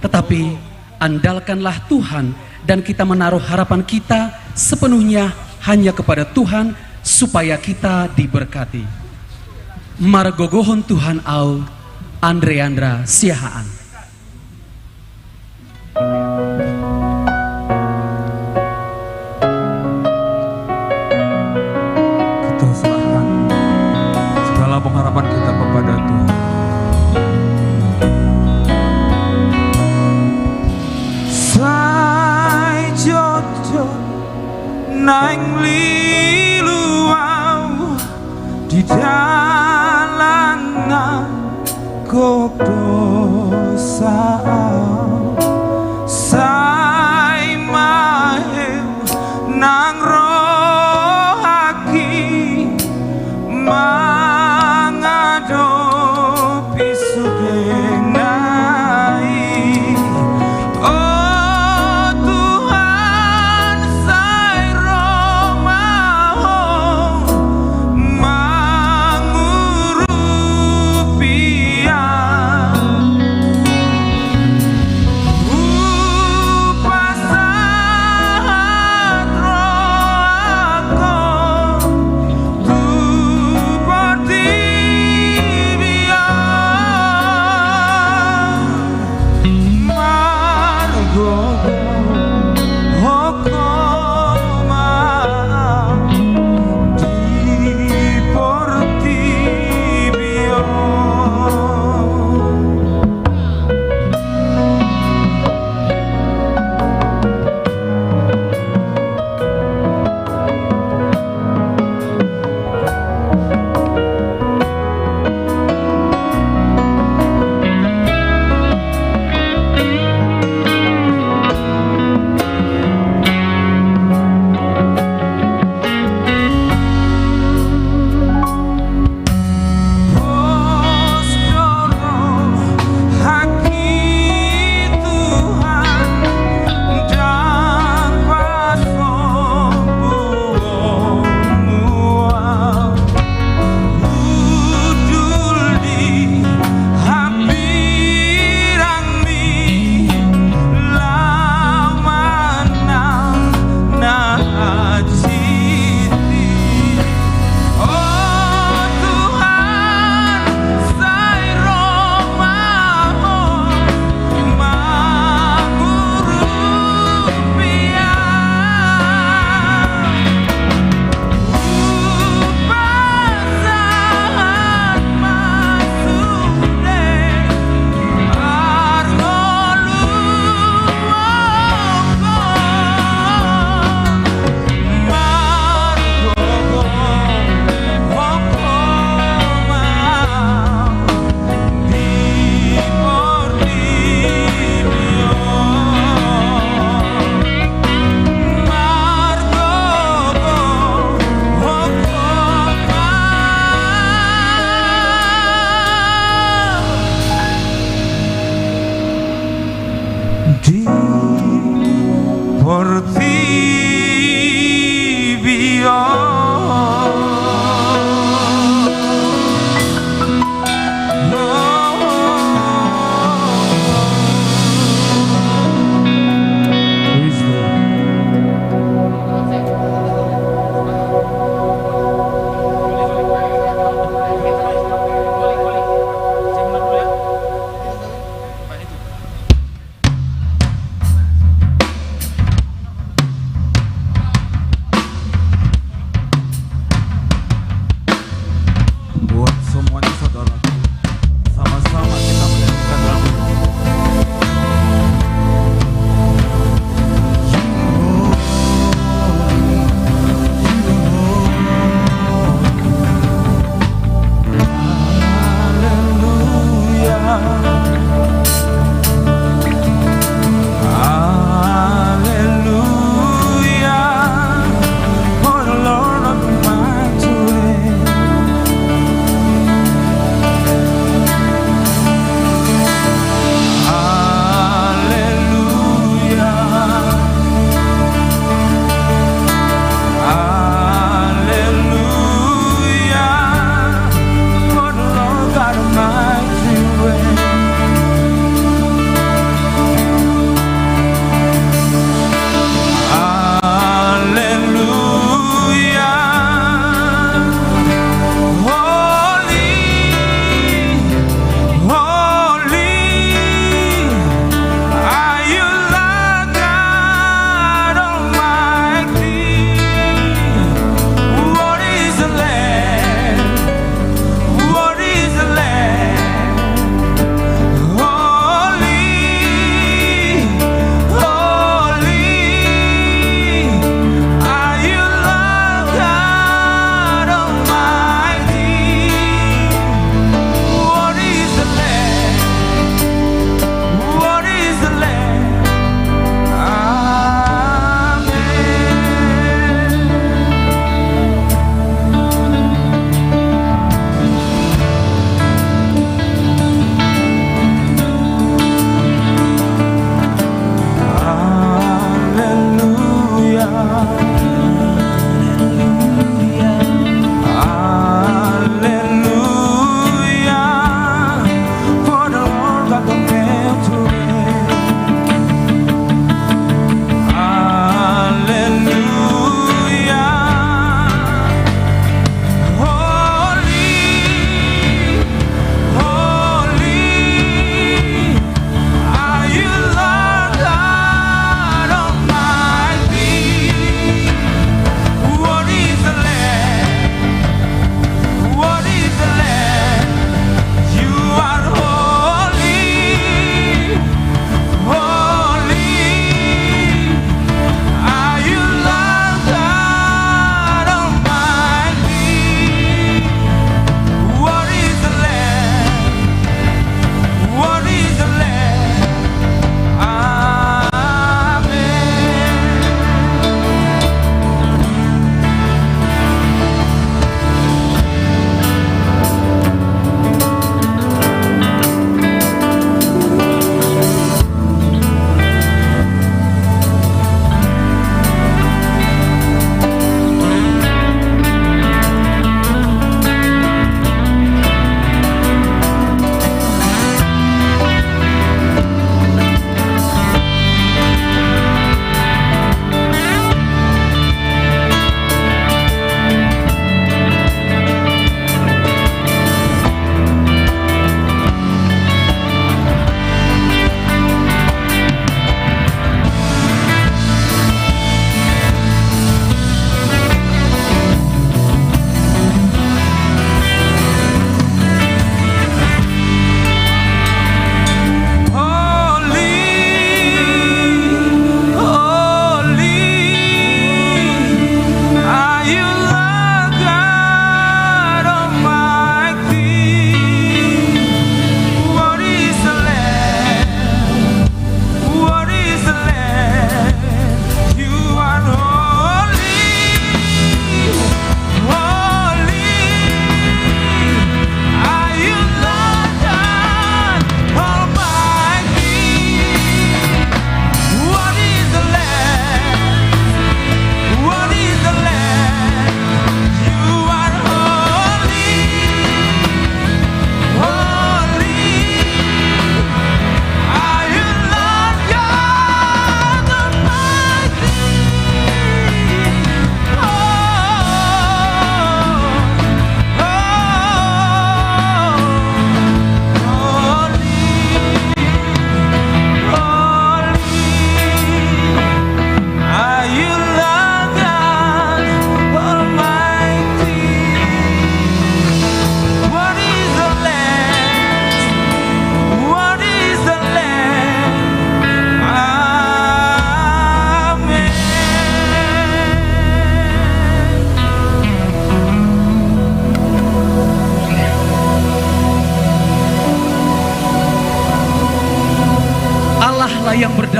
tetapi andalkanlah Tuhan, dan kita menaruh harapan kita sepenuhnya hanya kepada Tuhan, supaya kita diberkati. Margogohon Tuhan au Andreandra Siahaan. Kita serahkan segala pengharapan kita kepada Tuhan. Sai jojo nang liluau di dalanan kok dosa sai mahel nang rohaki mangadopi sugenai. Oh Tuhan sai romaho mangurupi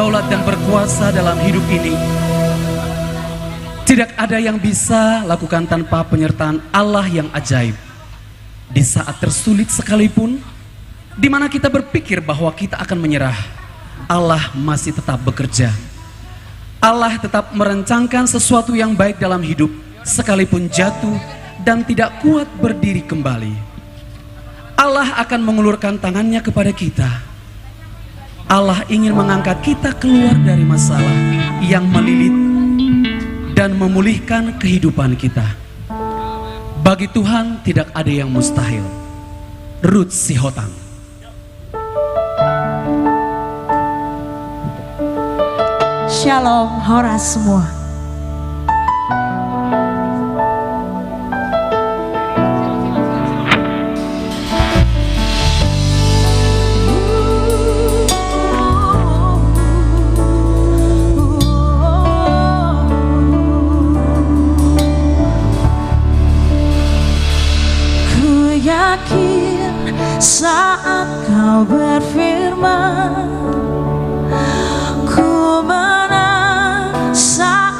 berdaulat dan berkuasa dalam hidup ini. Tidak ada yang bisa lakukan tanpa penyertaan Allah yang ajaib. Di saat tersulit sekalipun, di mana kita berpikir bahwa kita akan menyerah, Allah masih tetap bekerja. Allah tetap merencanakan sesuatu yang baik dalam hidup, sekalipun jatuh dan tidak kuat berdiri kembali. Allah akan mengulurkan tangannya kepada kita. Allah ingin mengangkat kita keluar dari masalah yang melilit dan memulihkan kehidupan kita. Bagi Tuhan tidak ada yang mustahil. Ruth Sihotang. Shalom Horas semua. Yakin saat kau berfirman, ku menang saat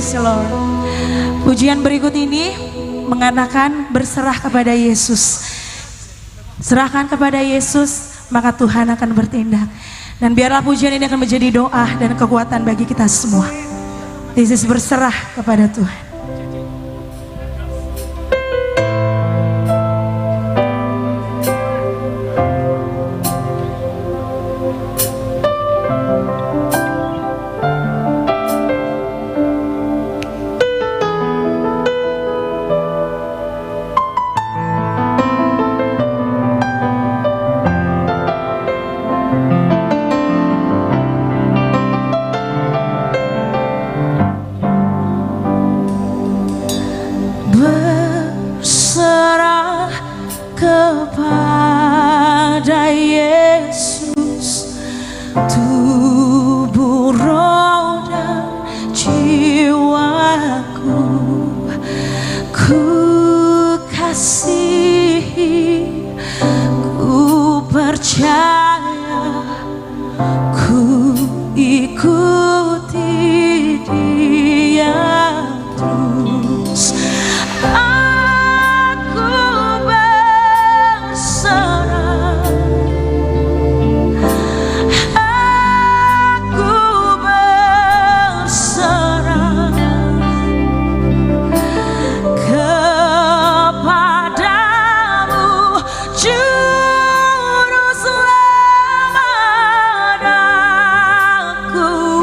Praise the Lord. Pujian berikut ini mengatakan berserah kepada Yesus. Serahkan kepada Yesus, maka Tuhan akan bertindak. Dan biarlah pujian ini akan menjadi doa dan kekuatan bagi kita semua. This is berserah kepada Tuhan. Berserah kepada Yesus, tubuh, roh dan jiwaku. Ku kasihi, ku percaya, ku ikuti Dia terus. Juru selamat aku.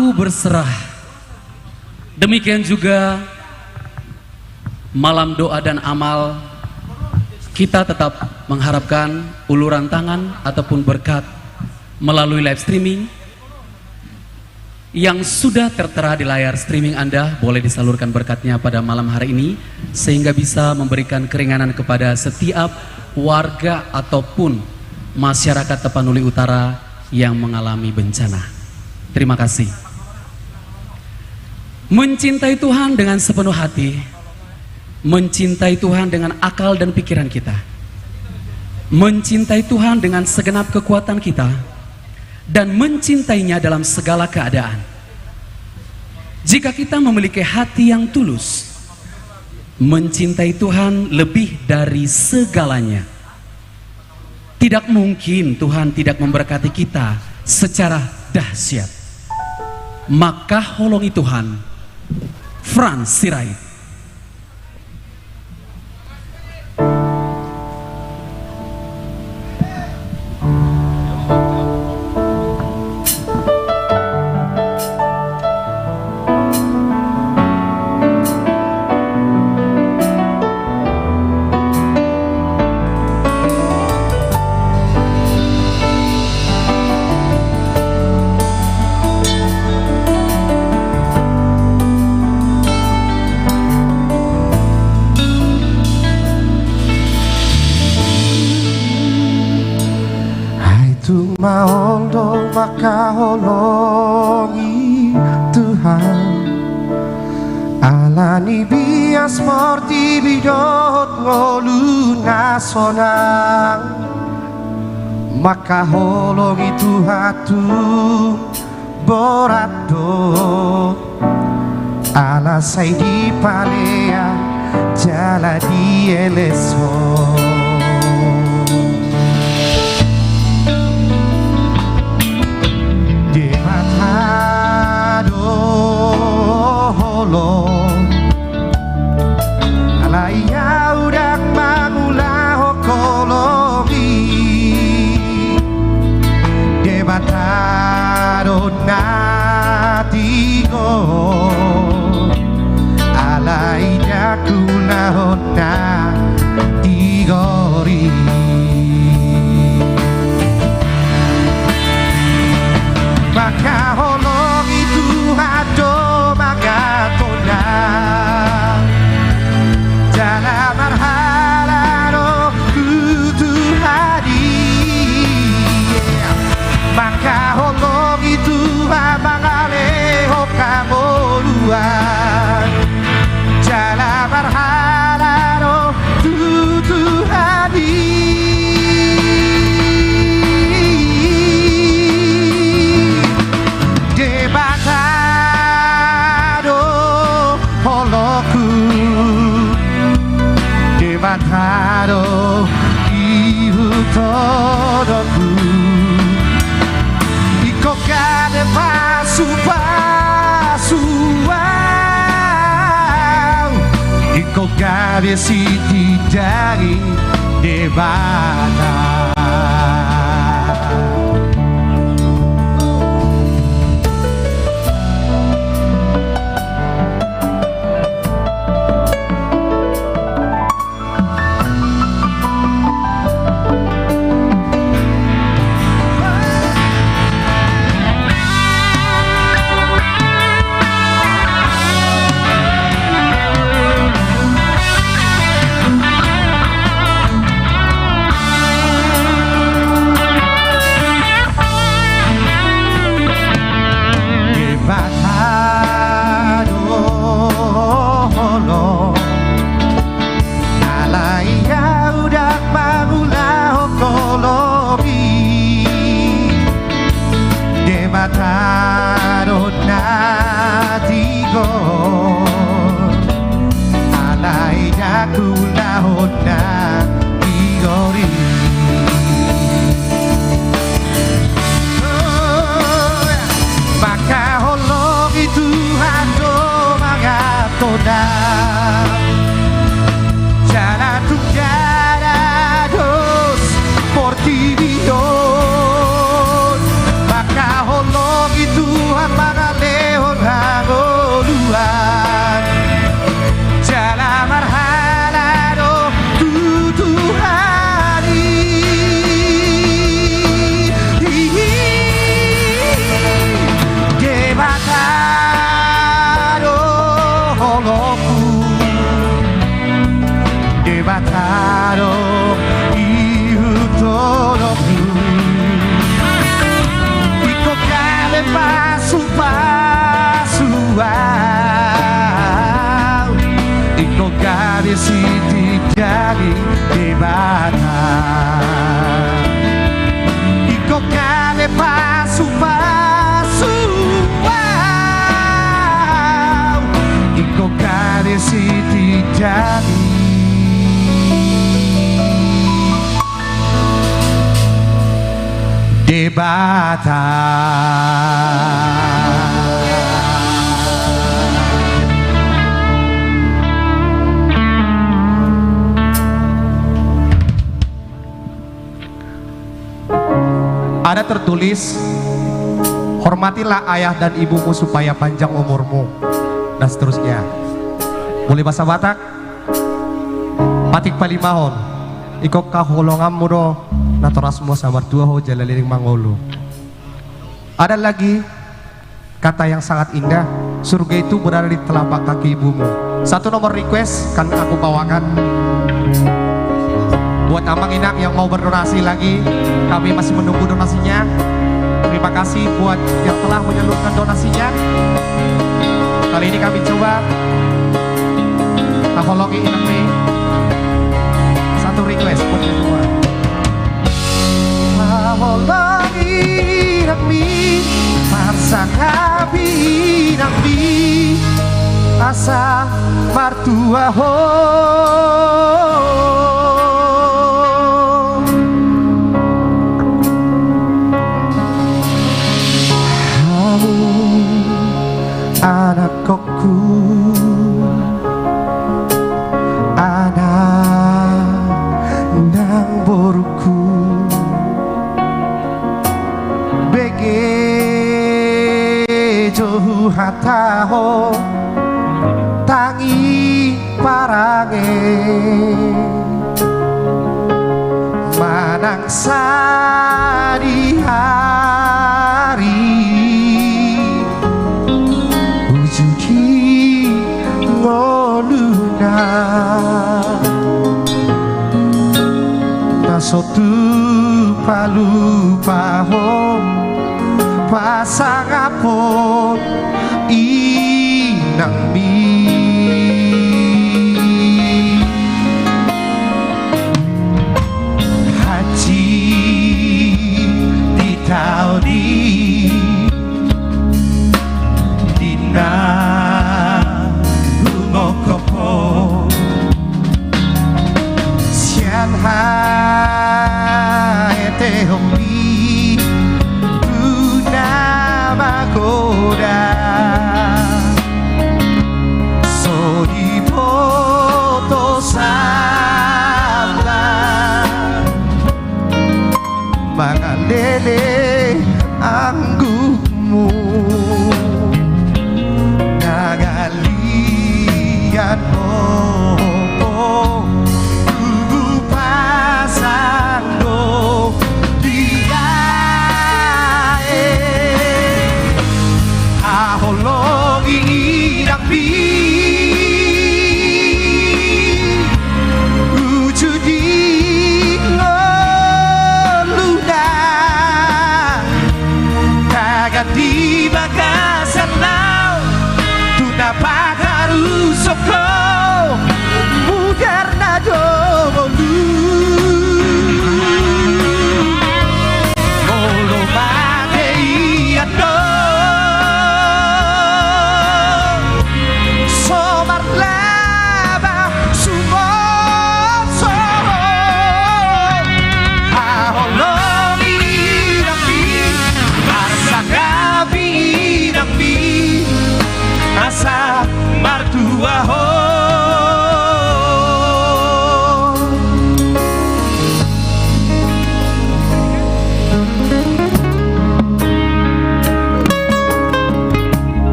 Aku berserah. Demikian juga malam doa dan amal, kita tetap mengharapkan uluran tangan ataupun berkat melalui live streaming yang sudah tertera di layar streaming Anda. Boleh disalurkan berkatnya pada malam hari ini sehingga bisa memberikan keringanan kepada setiap warga ataupun masyarakat Tapanuli Utara yang mengalami bencana. Terima kasih. Mencintai Tuhan dengan sepenuh hati, mencintai Tuhan dengan akal dan pikiran kita, mencintai Tuhan dengan segenap kekuatan kita, dan mencintainya dalam segala keadaan. Jika kita memiliki hati yang tulus, mencintai Tuhan lebih dari segalanya, tidak mungkin Tuhan tidak memberkati kita secara dahsyat. Maka holongi Tuhan, Frans Sirait. Maondo maka holongi Tuhan, alani bias morti bidot ngolu nasonang, maka holongi Tuhan tu borado, ala sai di palea jala di eleso. Alaya udak mangulah kolomi debatado natigo alaya kulah natigori. Maka holong itu hado magatona jala marhalaro kutu hadi, maka holong itu abangaleho kamoluan jala marhalaro kutu hadi. Debatado ibu todoku iko kade pasuang iko kade siti dari debata. Maka holong itu でまたの言うとのIkaw ka de pasu-pasuan Ikaw ka di siti dari debata Ikaw ka de pasu-pasuan Ikaw ka di siti dari debata Ada tertulis hormatilah ayah dan ibumu supaya panjang umurmu dan seterusnya. Mulai bahasa Batak Patik palimahon Ikaw kahulungan mo do Natoras mo sa martua ho jalaliring mangolo. Ada lagi kata yang sangat indah. Surga itu berada di telapak kaki ibumu. Satu nomor request kan aku bawakan buat Amang Inak yang mau berdonasi lagi. Kami masih menunggu donasinya. Terima kasih buat yang telah menyalurkan donasinya. Kali ini kami coba Tahologi Inak nih. Satu request buat semua. Tahologi Inak nih, Marsangabi Inak nih, asa martua ho. Anak kokku, anak nang boruku, bege jauh hataho, tangi parange, manang sadi hari. Ngoluna Nasotu palu paho Pasangapon Inang mi Haji di taudi Dina Sian haete homi Tuna magoda Sodi poto samba Mangalele anggumu Nagalian mo Ujudi ngoluna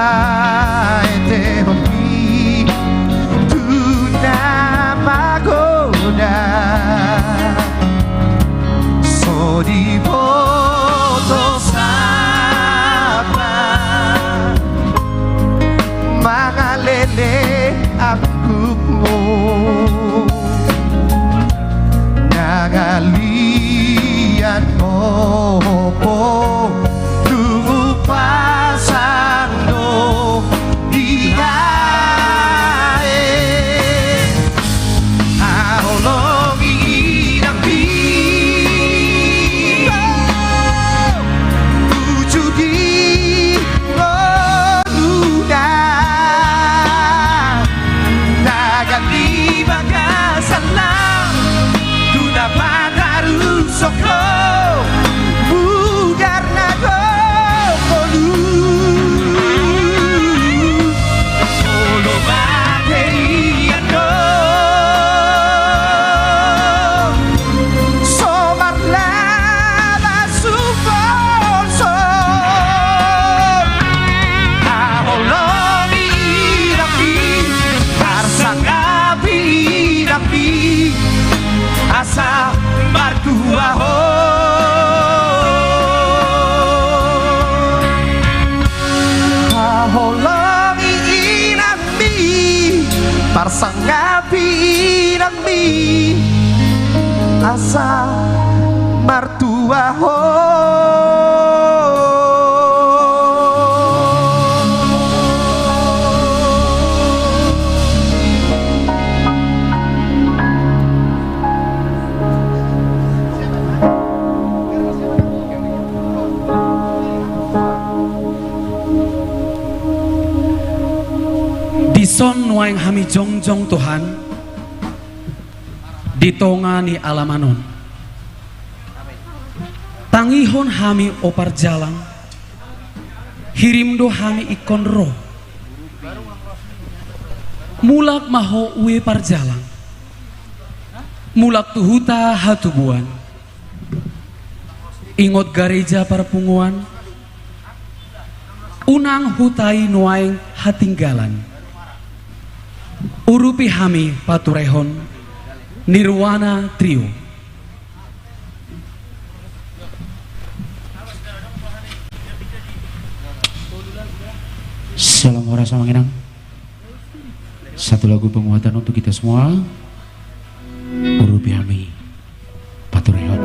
haete hoki tuna pagoda sodi foto sapa mangalele aku mo nangalian mo tugu pasando dihae aolongi nabi tujugi loruna nagali bagasalang tuna padaru soko bugar nago polu olo bateiano somar lava sufonso aholongi rapi arsangapi rapi asa martua ho aholongi inami parsangapi inami asa martua ho Dison nuaing hami jongjong Tuhan ditongani alamanon tangihon hami opar jalang hirimdo hami ikon roh mulak maho uwe parjalang mulak tuhuta hatubuan ingot gareja parpunguan unang hutai nuaing hatinggalan urupi hami paturehon nirwana trio Salam ora samanginang. Satu lagu penguatan untuk kita semua. Urupi hami paturehon.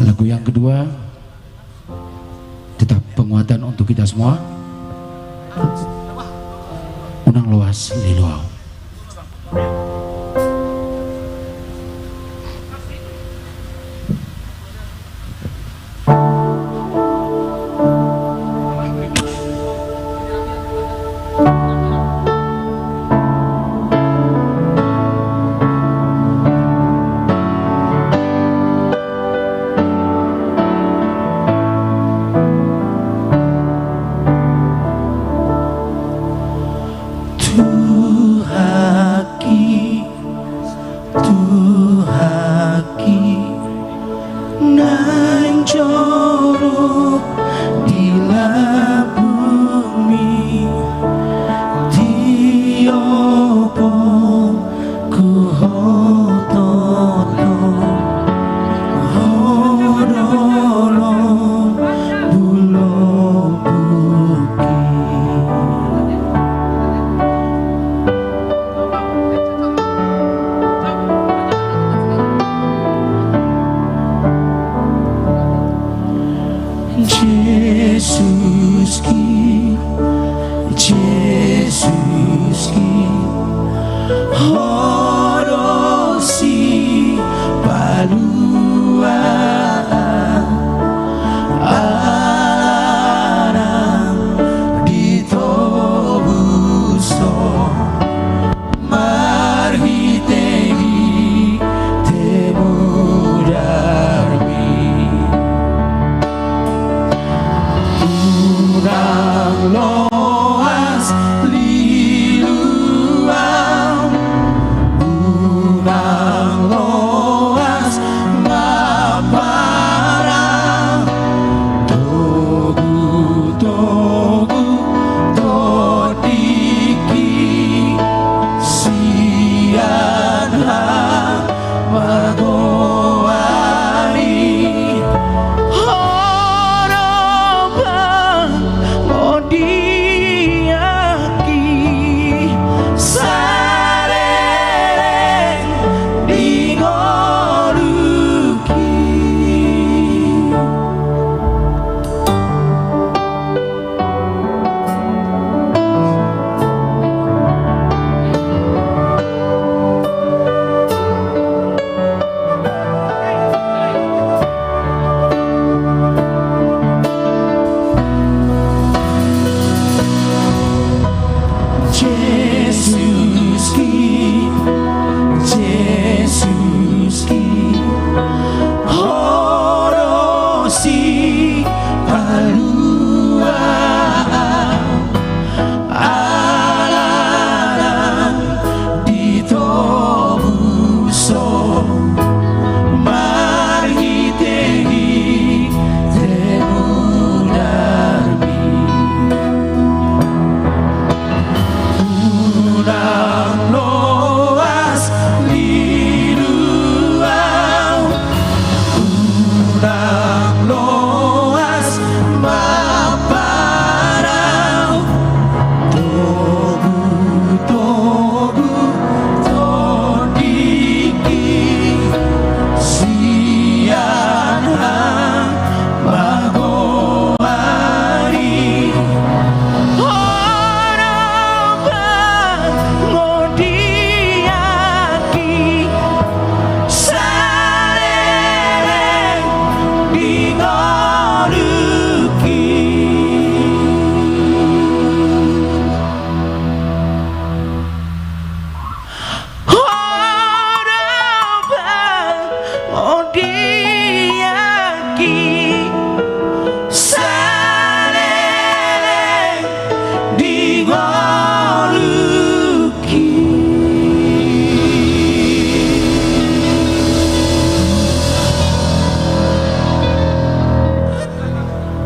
Lagu yang kedua tetap penguatan untuk kita semua. Unang luas liluau.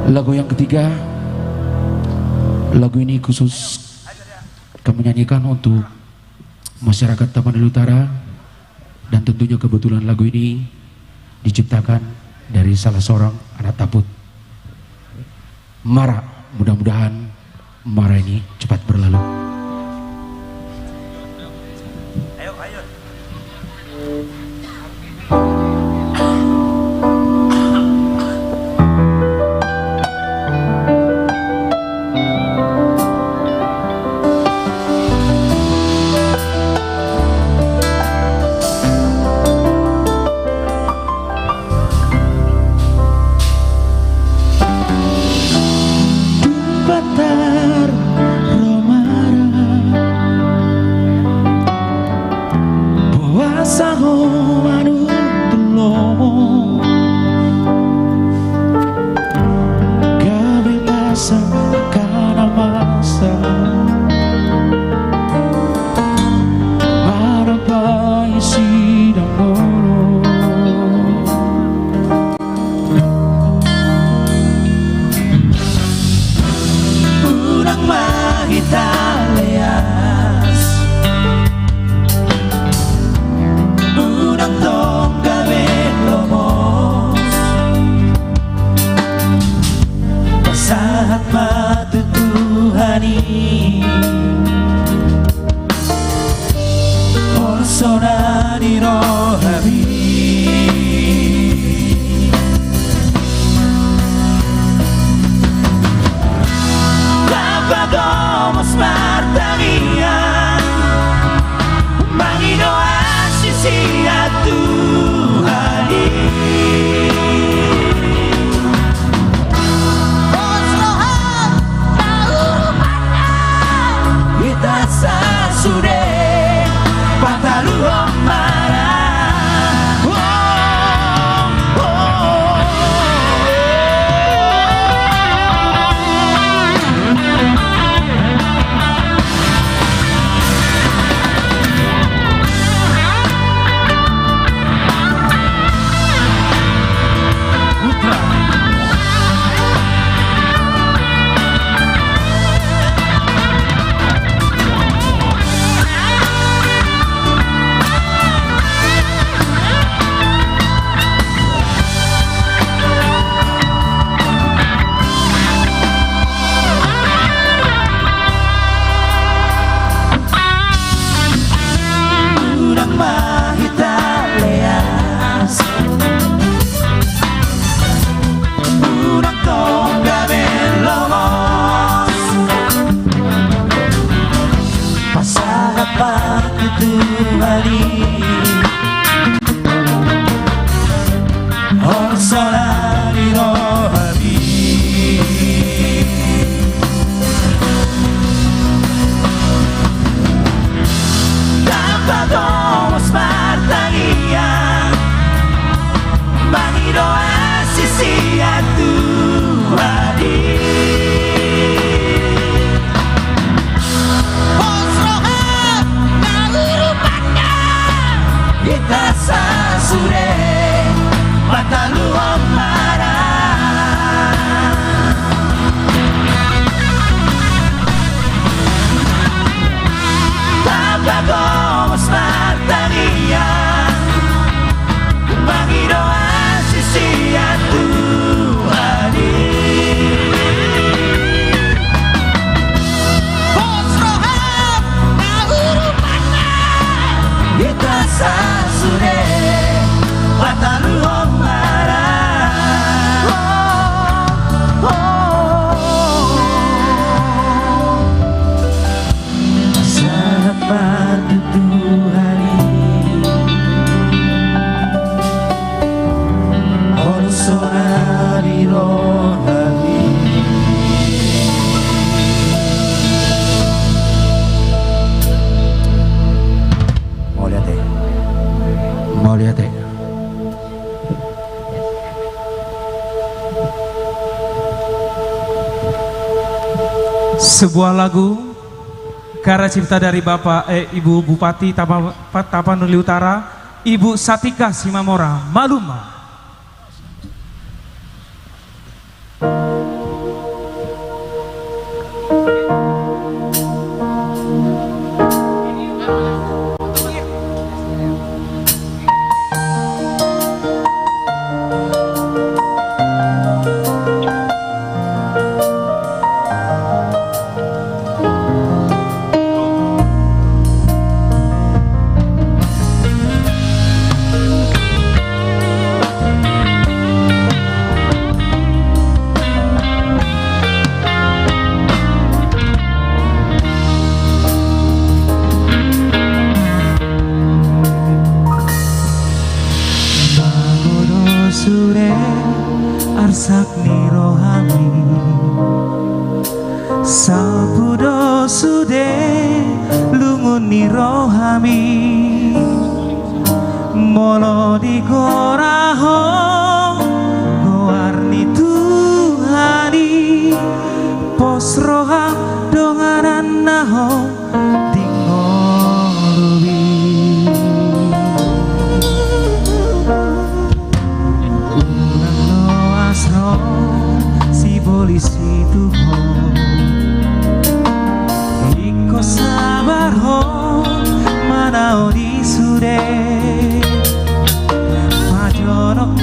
Lagu yang ketiga, lagu ini khusus kami nyanyikan untuk masyarakat Tapanuli Utara, dan tentunya kebetulan lagu ini diciptakan dari salah seorang anak Taput, Mara. Mudah-mudahan Mara ini cepat berlalu. Sebuah lagu karya cipta dari Ibu Bupati Tapanuli Utara, Ibu Satika Simamora Maluma. Sure arsak nirohami sabudo sude lungun nirohami molo di goraho goarni tuhani pos roha donganan naho dingoluwi si polisi tuho iko sabar ho manao di sude majonok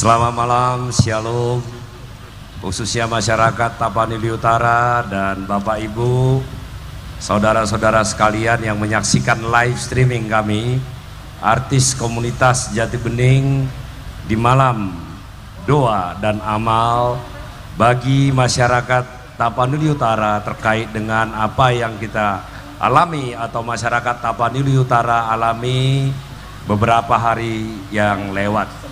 Selamat malam, Shalom, khususnya masyarakat Tapanuli Utara dan Bapak Ibu, saudara-saudara sekalian yang menyaksikan live streaming kami, artis komunitas Jati Bening di malam doa dan amal bagi masyarakat Tapanuli Utara terkait dengan apa yang kita alami atau masyarakat Tapanuli Utara alami beberapa hari yang lewat.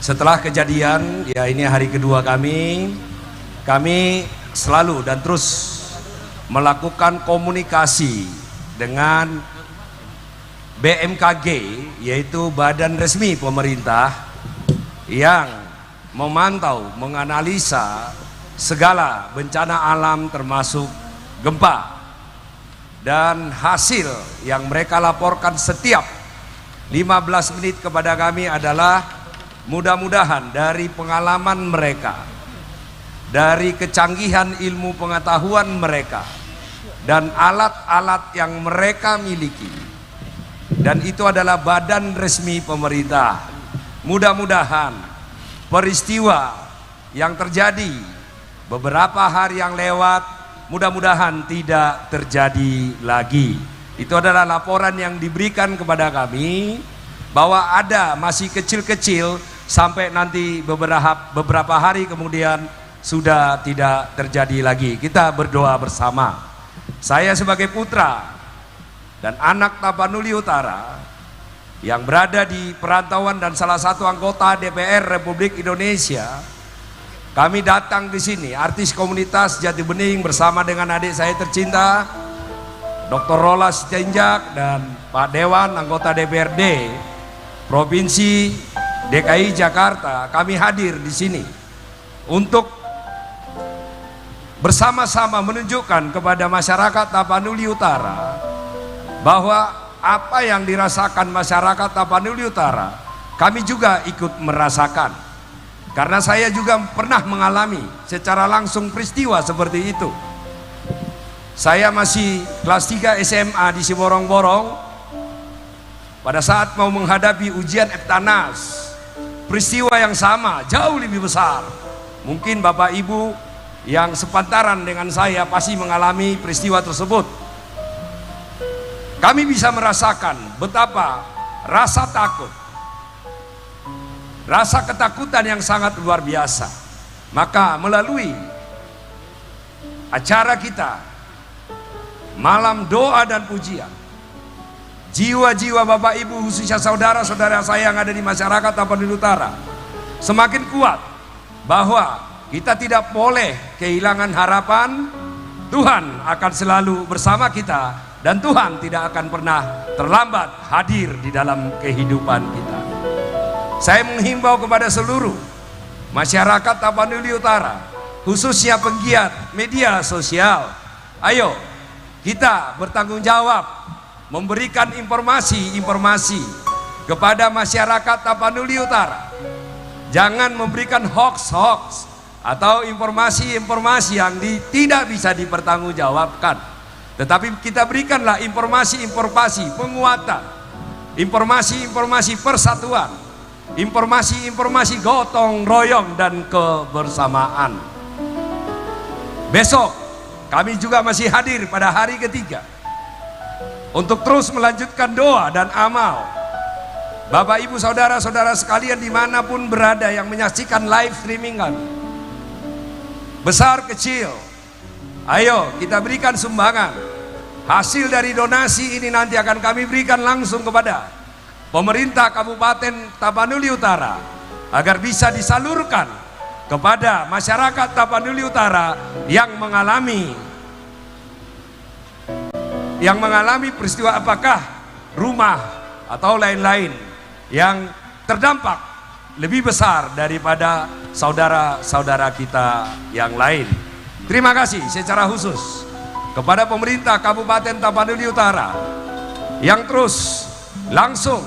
Setelah kejadian, ya ini hari kedua kami selalu dan terus melakukan komunikasi dengan BMKG, yaitu badan resmi pemerintah yang memantau, menganalisa segala bencana alam termasuk gempa. Dan hasil yang mereka laporkan setiap 15 menit kepada kami adalah mudah-mudahan dari pengalaman mereka, dari kecanggihan ilmu pengetahuan mereka, dan alat-alat yang mereka miliki, dan itu adalah badan resmi pemerintah. Mudah-mudahan peristiwa yang terjadi beberapa hari yang lewat, mudah-mudahan tidak terjadi lagi. Itu adalah laporan yang diberikan kepada kami, bahwa ada masih kecil-kecil sampai nanti beberapa hari kemudian sudah tidak terjadi lagi. Kita berdoa bersama. Saya sebagai putra dan anak Tapanuli Utara yang berada di perantauan dan salah satu anggota DPR Republik Indonesia, kami datang di sini, artis komunitas Jati Bening bersama dengan adik saya tercinta Dr. Rola Sitenjak dan Pak Dewan anggota DPRD Provinsi DKI Jakarta. Kami hadir di sini untuk bersama-sama menunjukkan kepada masyarakat Tapanuli Utara bahwa apa yang dirasakan masyarakat Tapanuli Utara, kami juga ikut merasakan. Karena saya juga pernah mengalami secara langsung peristiwa seperti itu. Saya masih kelas 3 SMA di Siborong-Borong. Pada saat mau menghadapi ujian Eptanas, peristiwa yang sama jauh lebih besar. Mungkin Bapak Ibu yang sepantaran dengan saya pasti mengalami peristiwa tersebut. Kami bisa merasakan betapa rasa takut, rasa ketakutan yang sangat luar biasa. Maka melalui acara kita malam doa dan pujian, jiwa-jiwa Bapak Ibu khususnya saudara-saudara saya yang ada di masyarakat Tapanuli Utara semakin kuat bahwa kita tidak boleh kehilangan harapan. Tuhan akan selalu bersama kita dan Tuhan tidak akan pernah terlambat hadir di dalam kehidupan kita. Saya menghimbau kepada seluruh masyarakat Tapanuli Utara, khususnya penggiat media sosial, ayo kita bertanggung jawab memberikan informasi-informasi kepada masyarakat Tapanuli Utara. Jangan memberikan hoax-hoax atau informasi-informasi yang tidak bisa dipertanggungjawabkan. Tetapi kita berikanlah informasi-informasi penguatan, informasi-informasi persatuan, informasi-informasi gotong royong dan kebersamaan. Besok kami juga masih hadir pada hari ketiga untuk terus melanjutkan doa dan amal. Bapak Ibu saudara-saudara sekalian dimanapun berada yang menyaksikan live streaming kami, besar kecil, ayo kita berikan sumbangan. Hasil dari donasi ini nanti akan kami berikan langsung kepada pemerintah Kabupaten Tapanuli Utara agar bisa disalurkan kepada masyarakat Tapanuli Utara yang mengalami peristiwa apakah rumah atau lain-lain yang terdampak lebih besar daripada saudara-saudara kita yang lain. Terima kasih secara khusus kepada pemerintah Kabupaten Tapanuli Utara yang terus langsung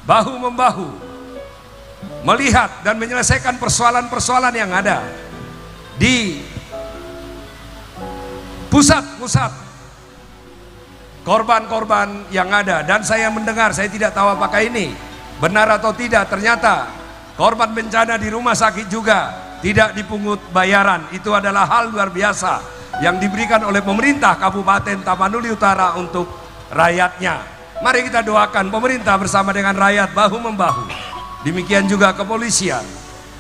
bahu-membahu melihat dan menyelesaikan persoalan-persoalan yang ada di pusat-pusat korban-korban yang ada. Dan saya mendengar, saya tidak tahu apakah ini benar atau tidak, ternyata korban bencana di rumah sakit juga tidak dipungut bayaran. Itu adalah hal luar biasa yang diberikan oleh pemerintah Kabupaten Tapanuli Utara untuk rakyatnya. Mari kita doakan pemerintah bersama dengan rakyat bahu-membahu. Demikian juga kepolisian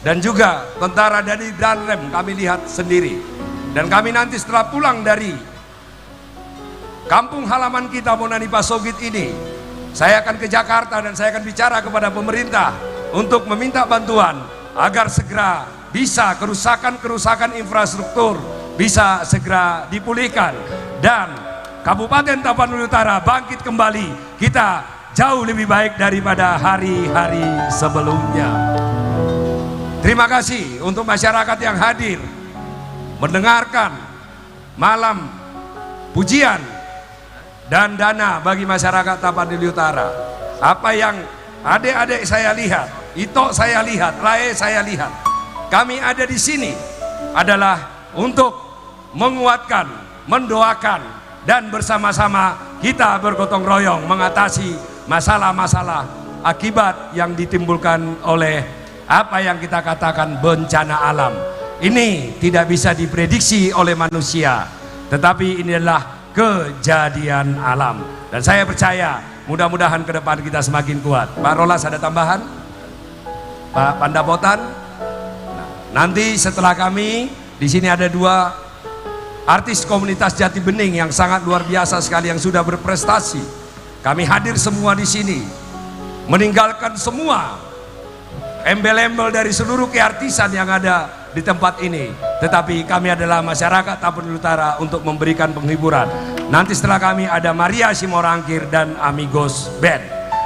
dan juga tentara dari Danrem kami lihat sendiri. Dan kami nanti setelah pulang dari kampung halaman kita Bonani Pasogit ini, saya akan ke Jakarta dan saya akan bicara kepada pemerintah untuk meminta bantuan agar segera bisa kerusakan infrastruktur bisa segera dipulihkan dan Kabupaten Tapanuli Utara bangkit kembali. Kita jauh lebih baik daripada hari-hari sebelumnya. Terima kasih untuk masyarakat yang hadir mendengarkan malam pujian dan dana bagi masyarakat Tapanuli Utara. Apa yang adik-adik saya lihat, Ito saya lihat, Lae saya lihat, kami ada di sini adalah untuk menguatkan, mendoakan, dan bersama-sama kita bergotong royong mengatasi masalah-masalah akibat yang ditimbulkan oleh apa yang kita katakan bencana alam. Ini tidak bisa diprediksi oleh manusia, tetapi ini adalah kejadian alam. Dan saya percaya mudah-mudahan ke depan kita semakin kuat. Pak Rolas ada tambahan? Pak Pandapotan? Nanti setelah kami di sini ada dua artis komunitas Jati Bening yang sangat luar biasa sekali yang sudah berprestasi. Kami hadir semua di sini, meninggalkan semua embel-embel dari seluruh keartisan yang ada di tempat ini. Tetapi kami adalah masyarakat Tapanuli Utara untuk memberikan penghiburan. Nanti setelah kami ada Maria Simorangkir dan Amigos Band.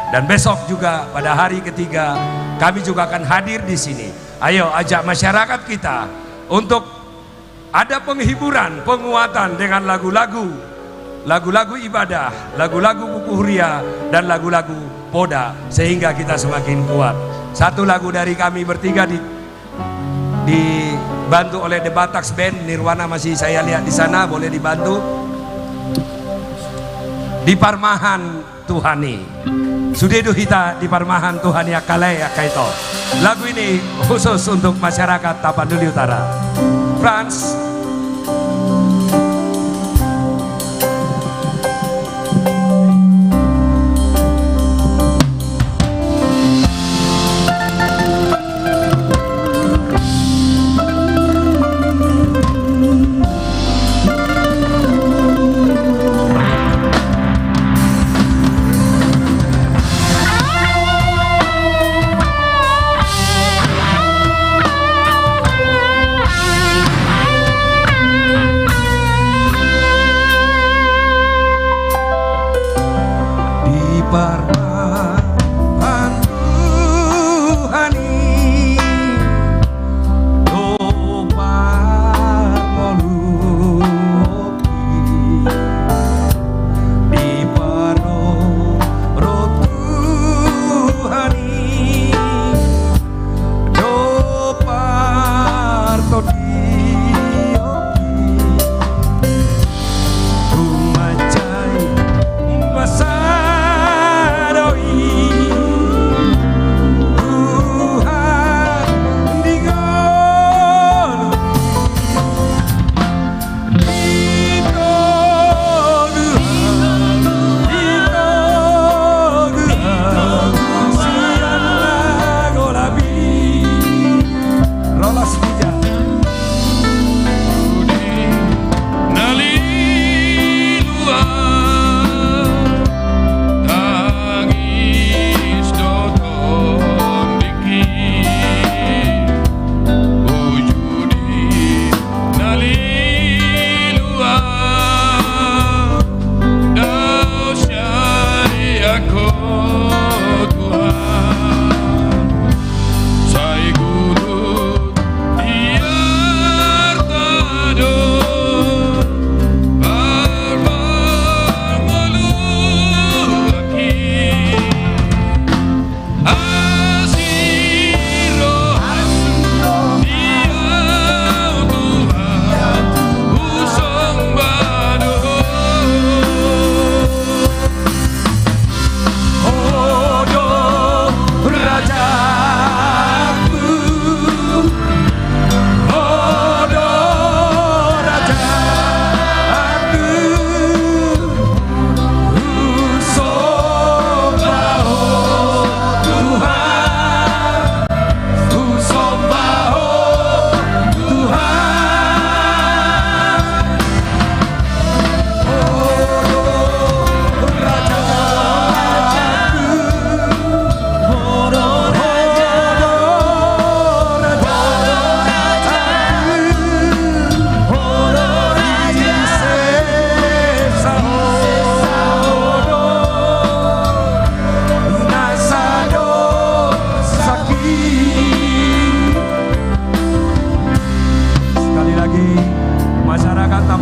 Dan besok juga pada hari ketiga kami juga akan hadir di sini. Ayo ajak masyarakat kita untuk ada penghiburan, penguatan dengan lagu-lagu ibadah, lagu-lagu buku huria dan lagu-lagu poda sehingga kita semakin kuat. Satu lagu dari kami bertiga dibantu oleh The Batax Band. Nirwana masih saya lihat di sana, boleh dibantu. Di Parmahan Tuhani Sudedu Hita di Parmahan Tuhani Akalai Akaito. Lagu ini khusus untuk masyarakat Tapanuli Utara. Franz.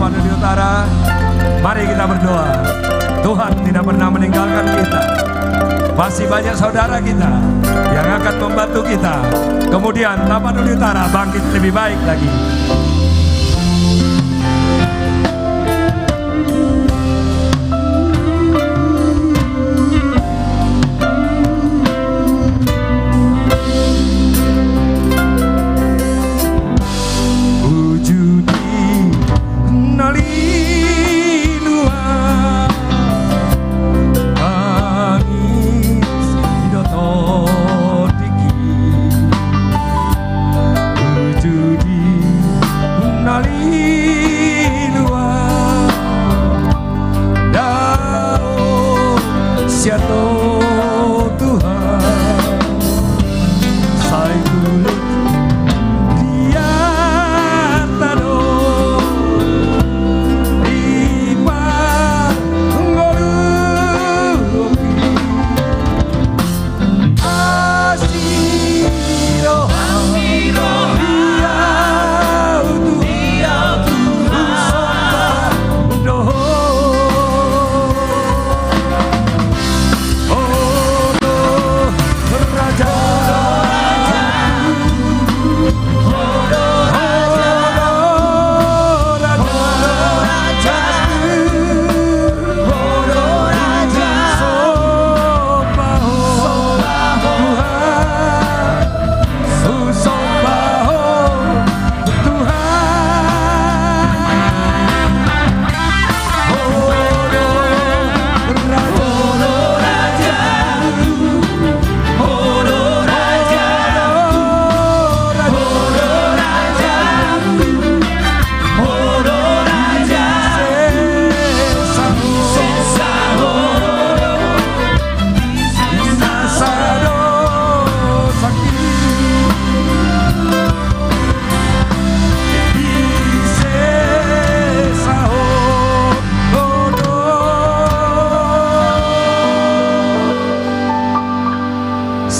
Tapanuli Utara, mari kita berdoa. Tuhan tidak pernah meninggalkan kita. Masih banyak saudara kita yang akan membantu kita. Kemudian Tapanuli Utara bangkit lebih baik lagi.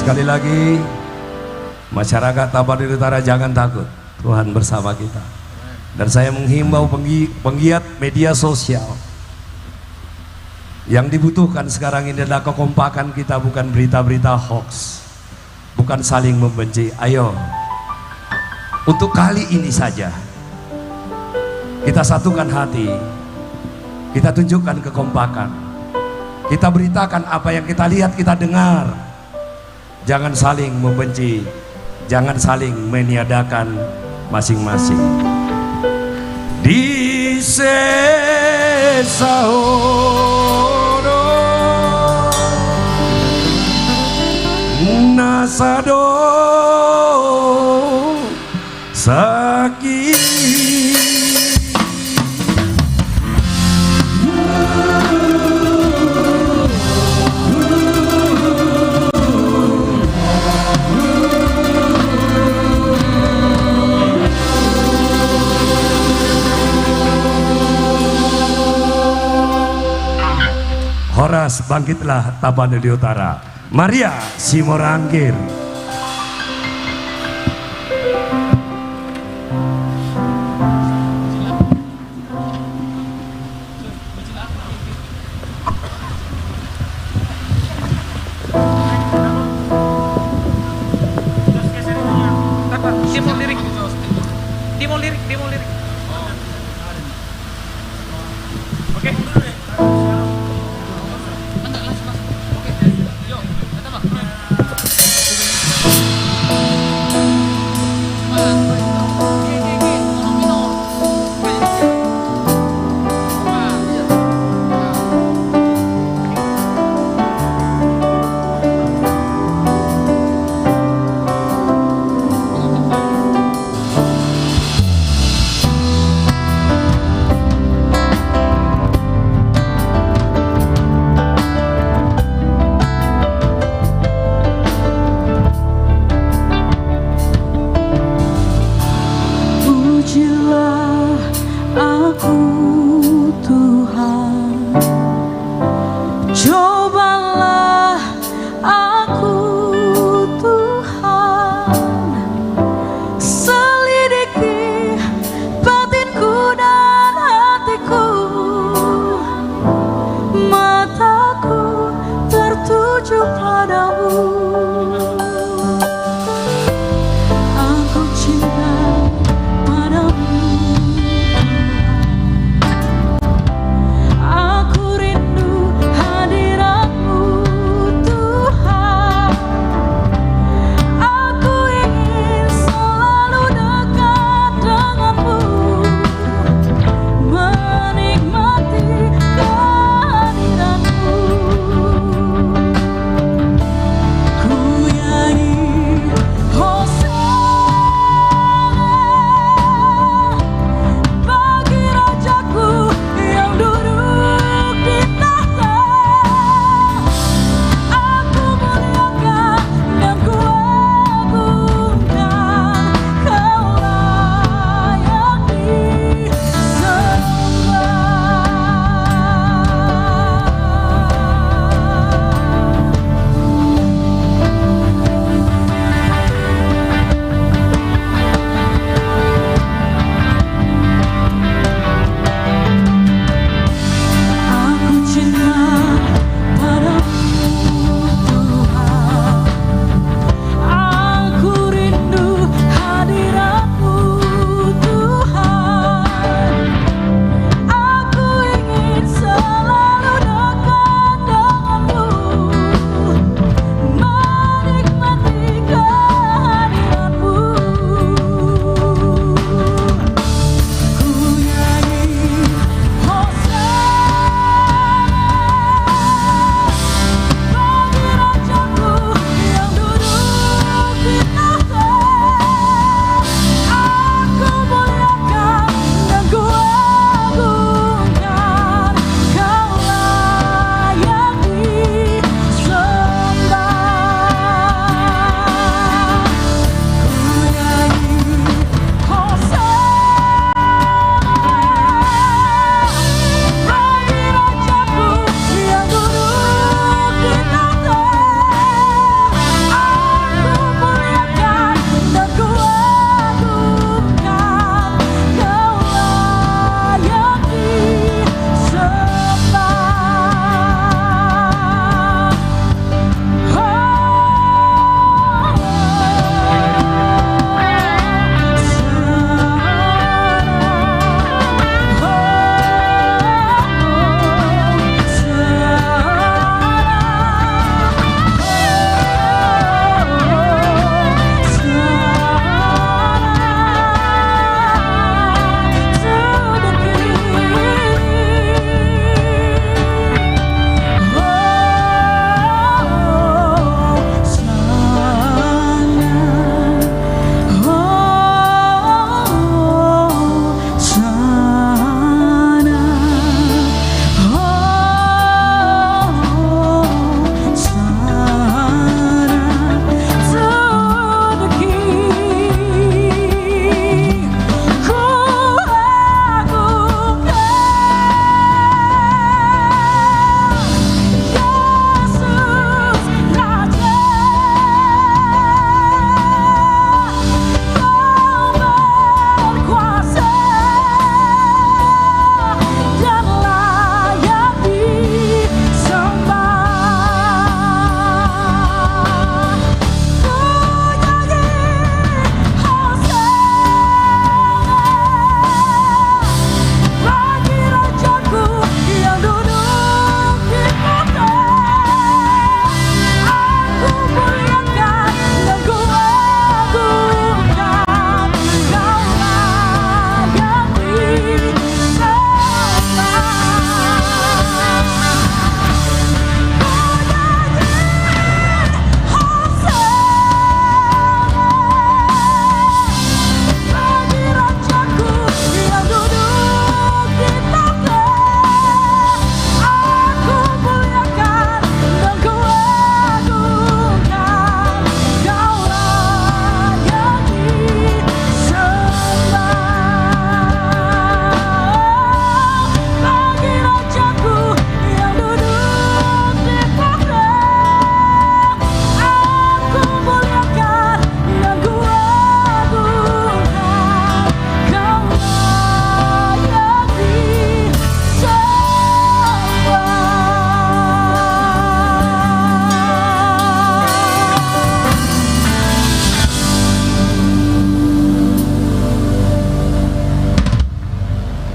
Sekali lagi, masyarakat Tapanuli Utara jangan takut, Tuhan bersama kita. Dan saya menghimbau penggiat media sosial, yang dibutuhkan sekarang ini adalah kekompakan kita, bukan berita-berita hoax, bukan saling membenci. Ayo, untuk kali ini saja kita satukan hati, kita tunjukkan kekompakan, kita beritakan apa yang kita lihat, kita dengar. Jangan saling membenci, jangan saling meniadakan masing-masing. Di sesaono nasado sakit. Horas, bangkitlah Tapanuli Utara. Maria Simorangkir.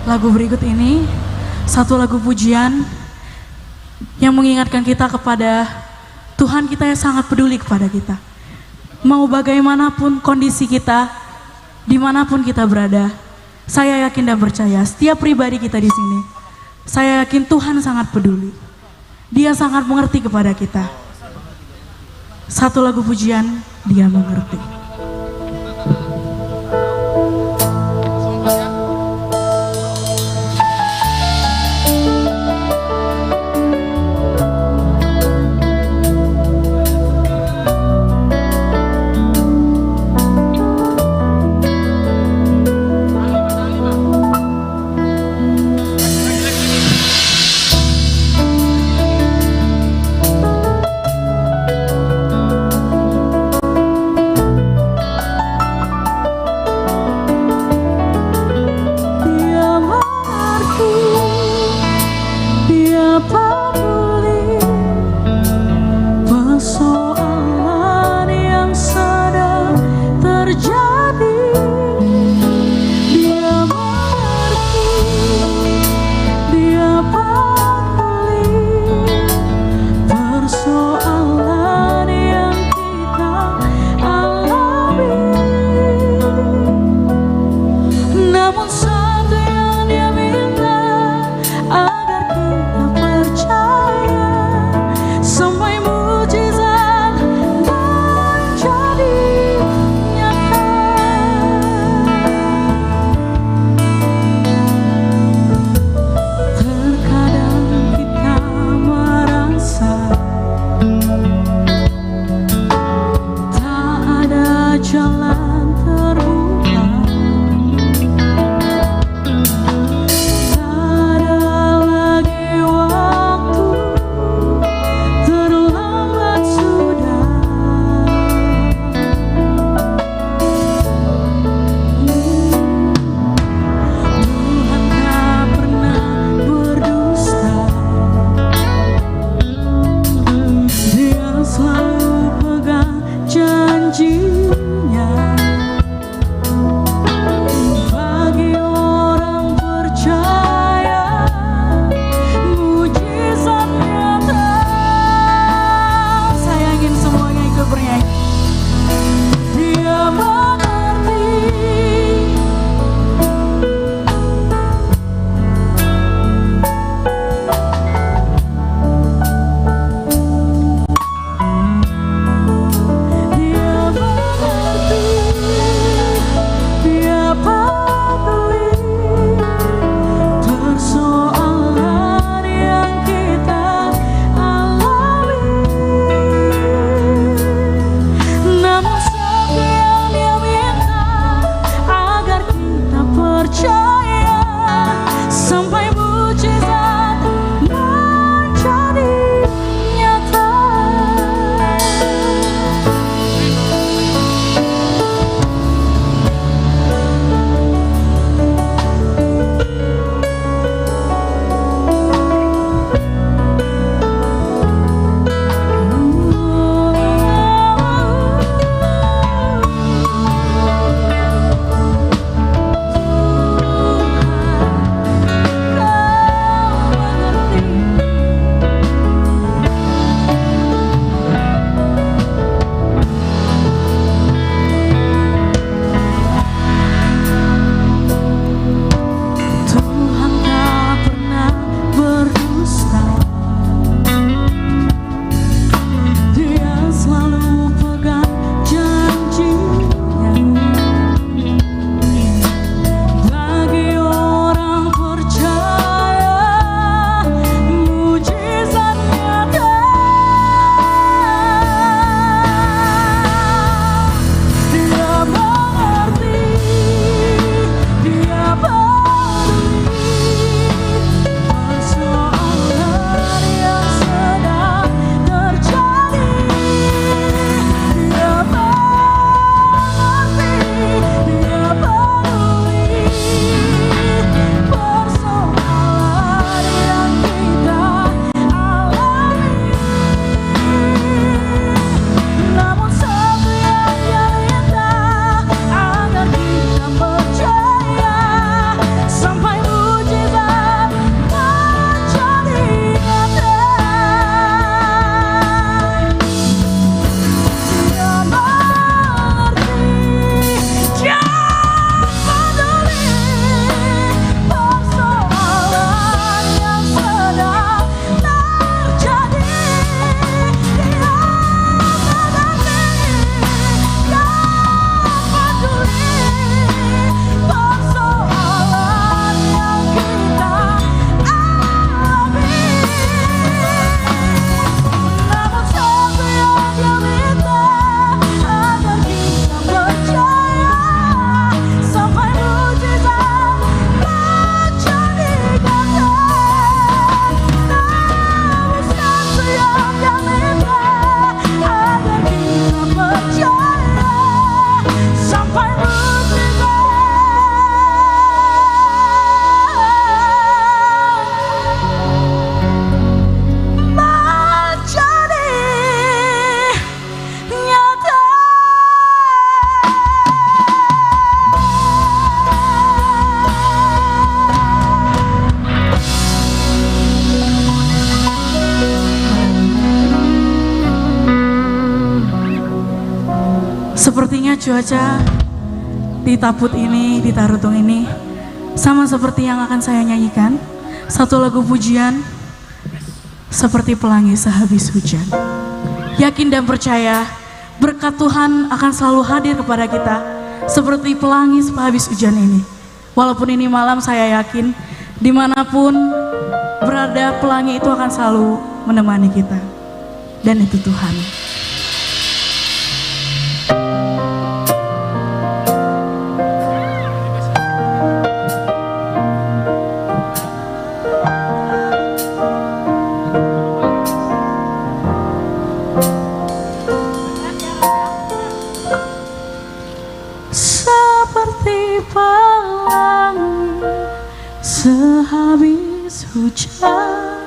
lagu berikut ini satu lagu pujian yang mengingatkan kita kepada Tuhan kita yang sangat peduli kepada kita. Mau bagaimanapun kondisi kita, dimanapun kita berada, saya yakin dan percaya setiap pribadi kita di sini, saya yakin Tuhan sangat peduli. Dia sangat mengerti kepada kita. Satu lagu pujian, Dia mengerti. Sepertinya cuaca di Taput ini, di Tarutung ini sama seperti yang akan saya nyanyikan. Satu lagu pujian seperti pelangi sehabis hujan. Yakin dan percaya berkat Tuhan akan selalu hadir kepada kita seperti pelangi sehabis hujan ini. Walaupun ini malam, saya yakin dimanapun berada, pelangi itu akan selalu menemani kita. Dan itu Tuhan. Seperti pelangi sehabis hujan,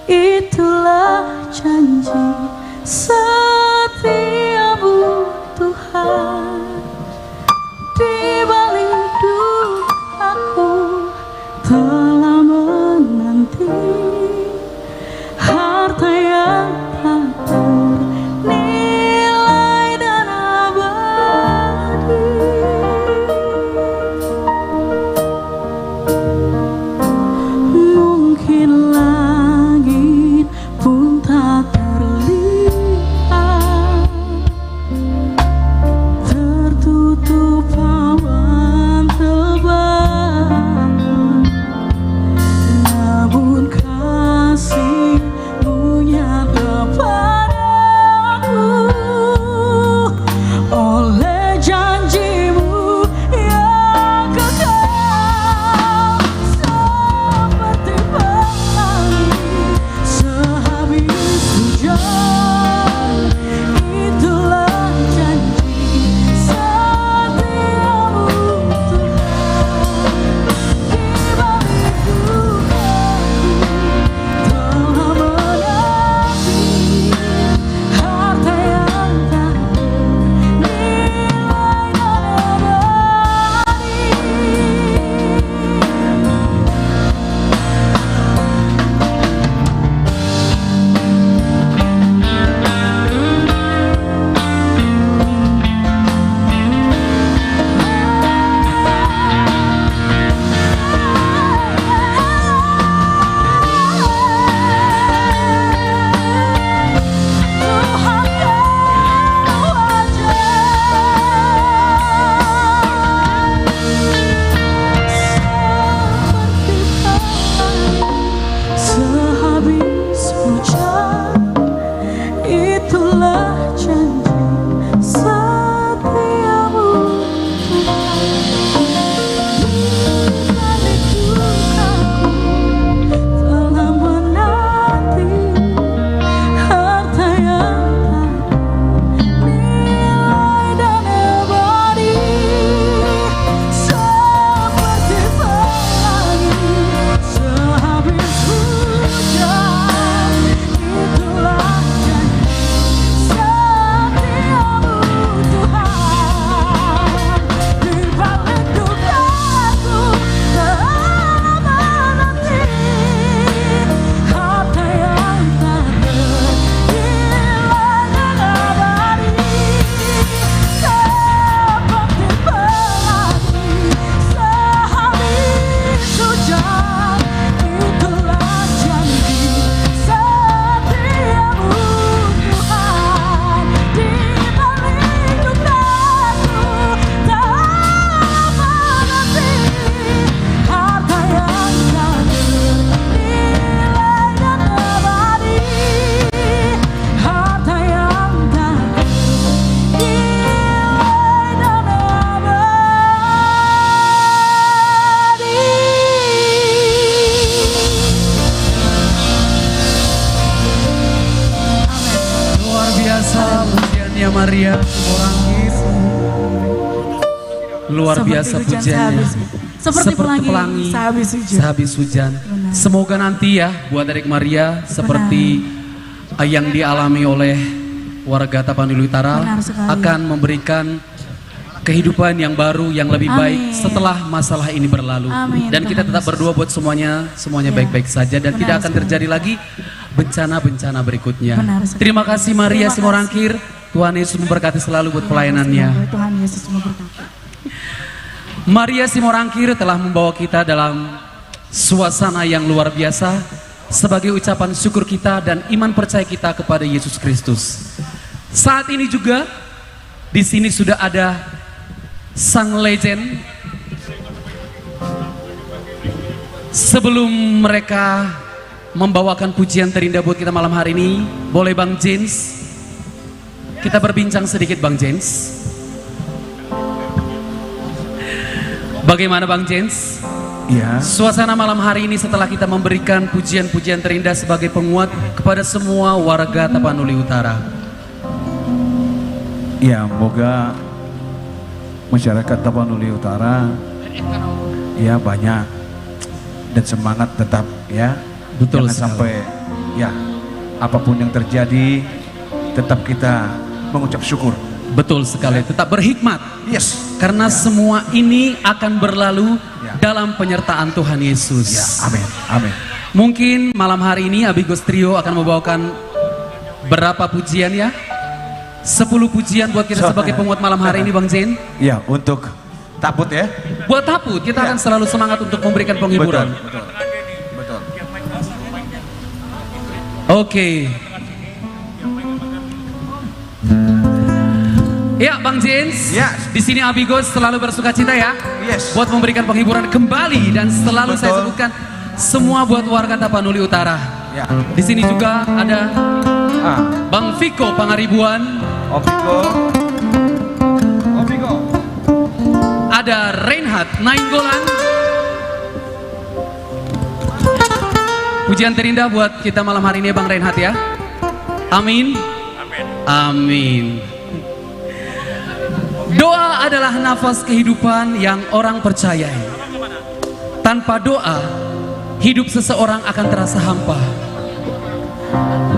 itulah janji setiamu Tuhan. Di balik dukaku telah menanti harta yang tak ternilai dan abadi. Mungkin langit pun tak terlihat, tertutup awan tebal, namun kasih-Mu nyata padaku. Oleh janji-Mu yang kekal, seperti pelangi sehabis hujan, itulah janji setiamu Tuhan. Di balik dukaku telah menanti harta yang tak ternilai dan abadi. Tuhan yang wajar, sehabis hujan, itulah janji setiamu Tuhan. Di balik dukaku telah menanti harta yang tak nilai dan abadi. Seperti pelangi sehabis hujan, itulah janji setiamu Tuhan. Di balik dukaku telah menanti harta yang tak ternilai dan abadi. Seperti pelangi sehabis hujan, itulah janji setiamu Tuhan. Di balik dukaku telah menanti harta yang tak ternilai dan abadi. Harta yang tak ternilai dan abadi. Luar biasa pujiannya Maria Simorangkir. Luar Seperti biasa hujan pujiannya. sehabis pelangi sehabis hujan. Sehabis hujan. Benar. Semoga nanti ya buat Adik Maria seperti yang dialami oleh warga Tapanuli Utara Benar sekali. akan memberikan kehidupan yang baru, yang lebih baik Amin. setelah masalah ini berlalu. Amin, Dan kita Tuhan tetap Yesus. berdoa buat semuanya Ya. baik-baik saja dan Benar tidak akan sekali. terjadi lagi bencana-bencana berikutnya. Benar sekali. Terima kasih Maria Terima kasih. Simorangkir. Tuhan Yesus memberkati selalu buat pelayanannya. Tuhan Yesus memberkati. Maria Simorangkir telah membawa kita dalam suasana yang luar biasa sebagai ucapan syukur kita dan iman percaya kita kepada Yesus Kristus. Saat ini juga di sini sudah ada sang legend. Sebelum mereka membawakan pujian terindah buat kita malam hari ini, boleh Bang James kita berbincang sedikit, Bang James. Bagaimana Bang James? Ya, Suasana malam hari ini setelah kita memberikan pujian-pujian terindah sebagai penguat kepada semua warga Tapanuli Utara. ya, moga masyarakat Tapanuli Utara ya banyak dan semangat tetap ya. Betul Jangan sekali. sampai ya apapun yang terjadi tetap kita mengucap syukur. Betul sekali, tetap berhikmat. Yes. Karena semua ini akan berlalu Ya. dalam penyertaan Tuhan Yesus. Ya, amin. Amin. Mungkin malam hari ini Abigos Trio akan membawakan berapa pujian ya? 10 pujian buat kita sebagai penguat malam hari ini Bang Zain. Ya, untuk Taput ya. Buat Taput, kita akan selalu semangat untuk memberikan penghiburan. Betul. Betul. Oke. Ya, Bang James. Ya. Di sini Abigos selalu bersuka cita ya. Yes. Buat memberikan penghiburan kembali dan selalu saya Betul. sebutkan semua buat warga Tapanuli Utara. Ya. Di sini juga ada Ah, Bang Viko Pangaribuan, Opiko. ada Reinhard Nainggolan. Pujian terindah buat kita malam hari ini Bang Reinhard ya. Amin. Amin. Doa adalah nafas kehidupan yang orang percayai. Tanpa doa, hidup seseorang akan terasa hampa.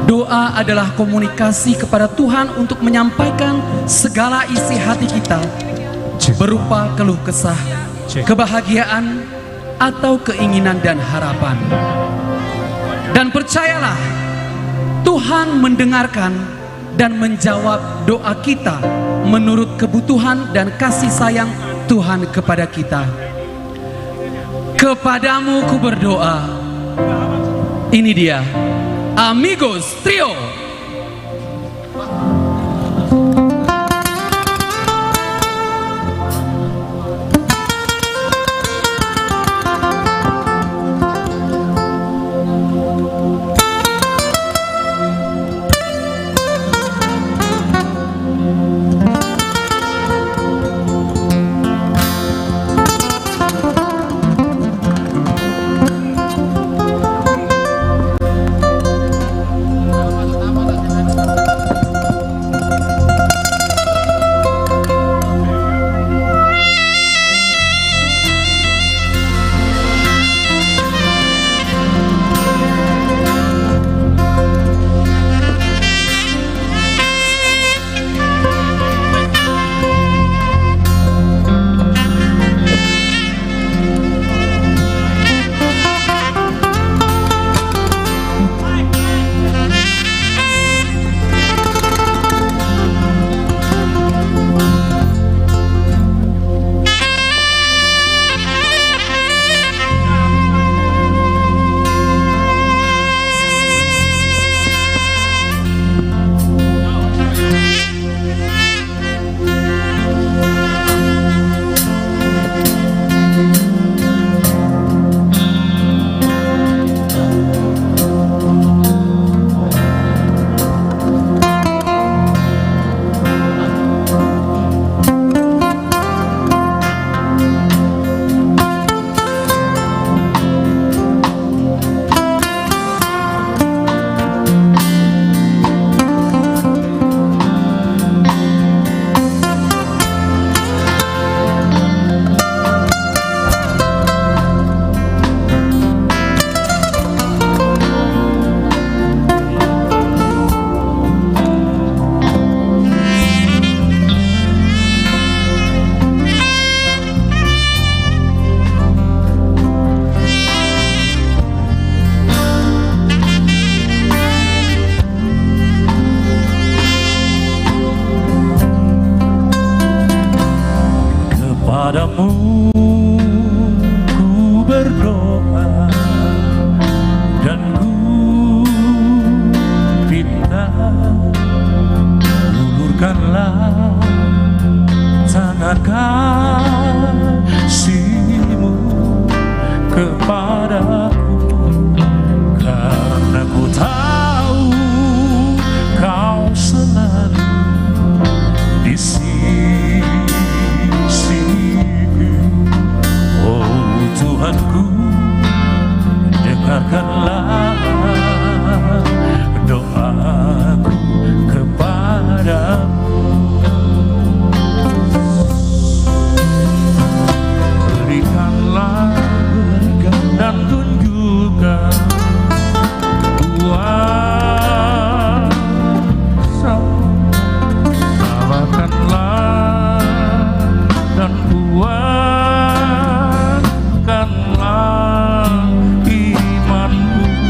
Doa adalah komunikasi kepada Tuhan untuk menyampaikan segala isi hati kita, berupa keluh kesah, kebahagiaan, atau keinginan dan harapan. Dan percayalah, Tuhan mendengarkan dan menjawab doa kita menurut kebutuhan dan kasih sayang Tuhan kepada kita. Kepadamu ku berdoa. Ini dia Amigos Trio. kabulkanlah doaku kepadamu. Berikan dan tunjukkan kuasa, tambahkanlah dan kuatkanlah imanku.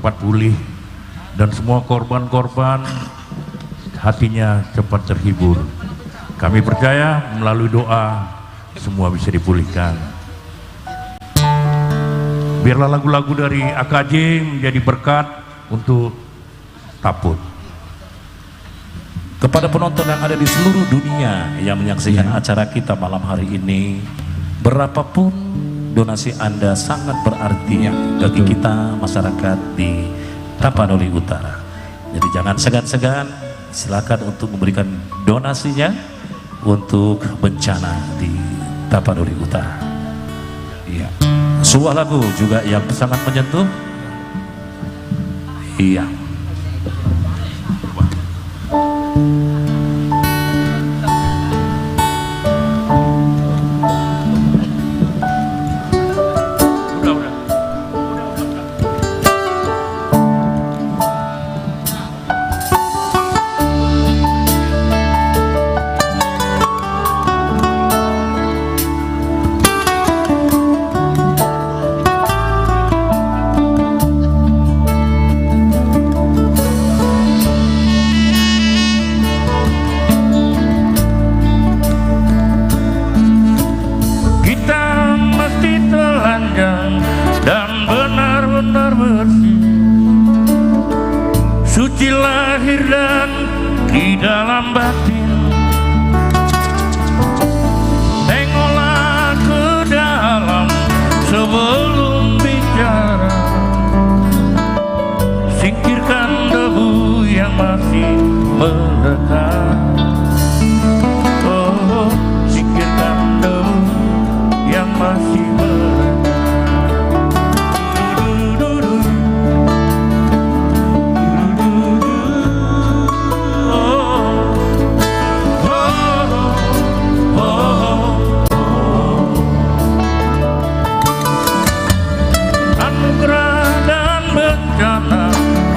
cepat pulih dan semua korban-korban hatinya cepat terhibur. Kami percaya melalui doa semua bisa dipulihkan. Biarlah lagu-lagu dari AKJ menjadi berkat untuk Taput. Kepada penonton yang ada di seluruh dunia yang menyaksikan acara kita malam hari ini, berapapun donasi Anda sangat berarti bagi kita masyarakat di Tapanuli Utara. Jadi jangan segan-segan, silakan untuk memberikan donasinya untuk bencana di Tapanuli Utara. Iya. Sebuah lagu juga yang sangat menyentuh. Iya. Dan benar-benar bersih, suci lahir dan di dalam batin. Tengoklah ke dalam sebelum bicara, singkirkan debu yang masih melekat. Oh, singkirkan debu yang masih melekat.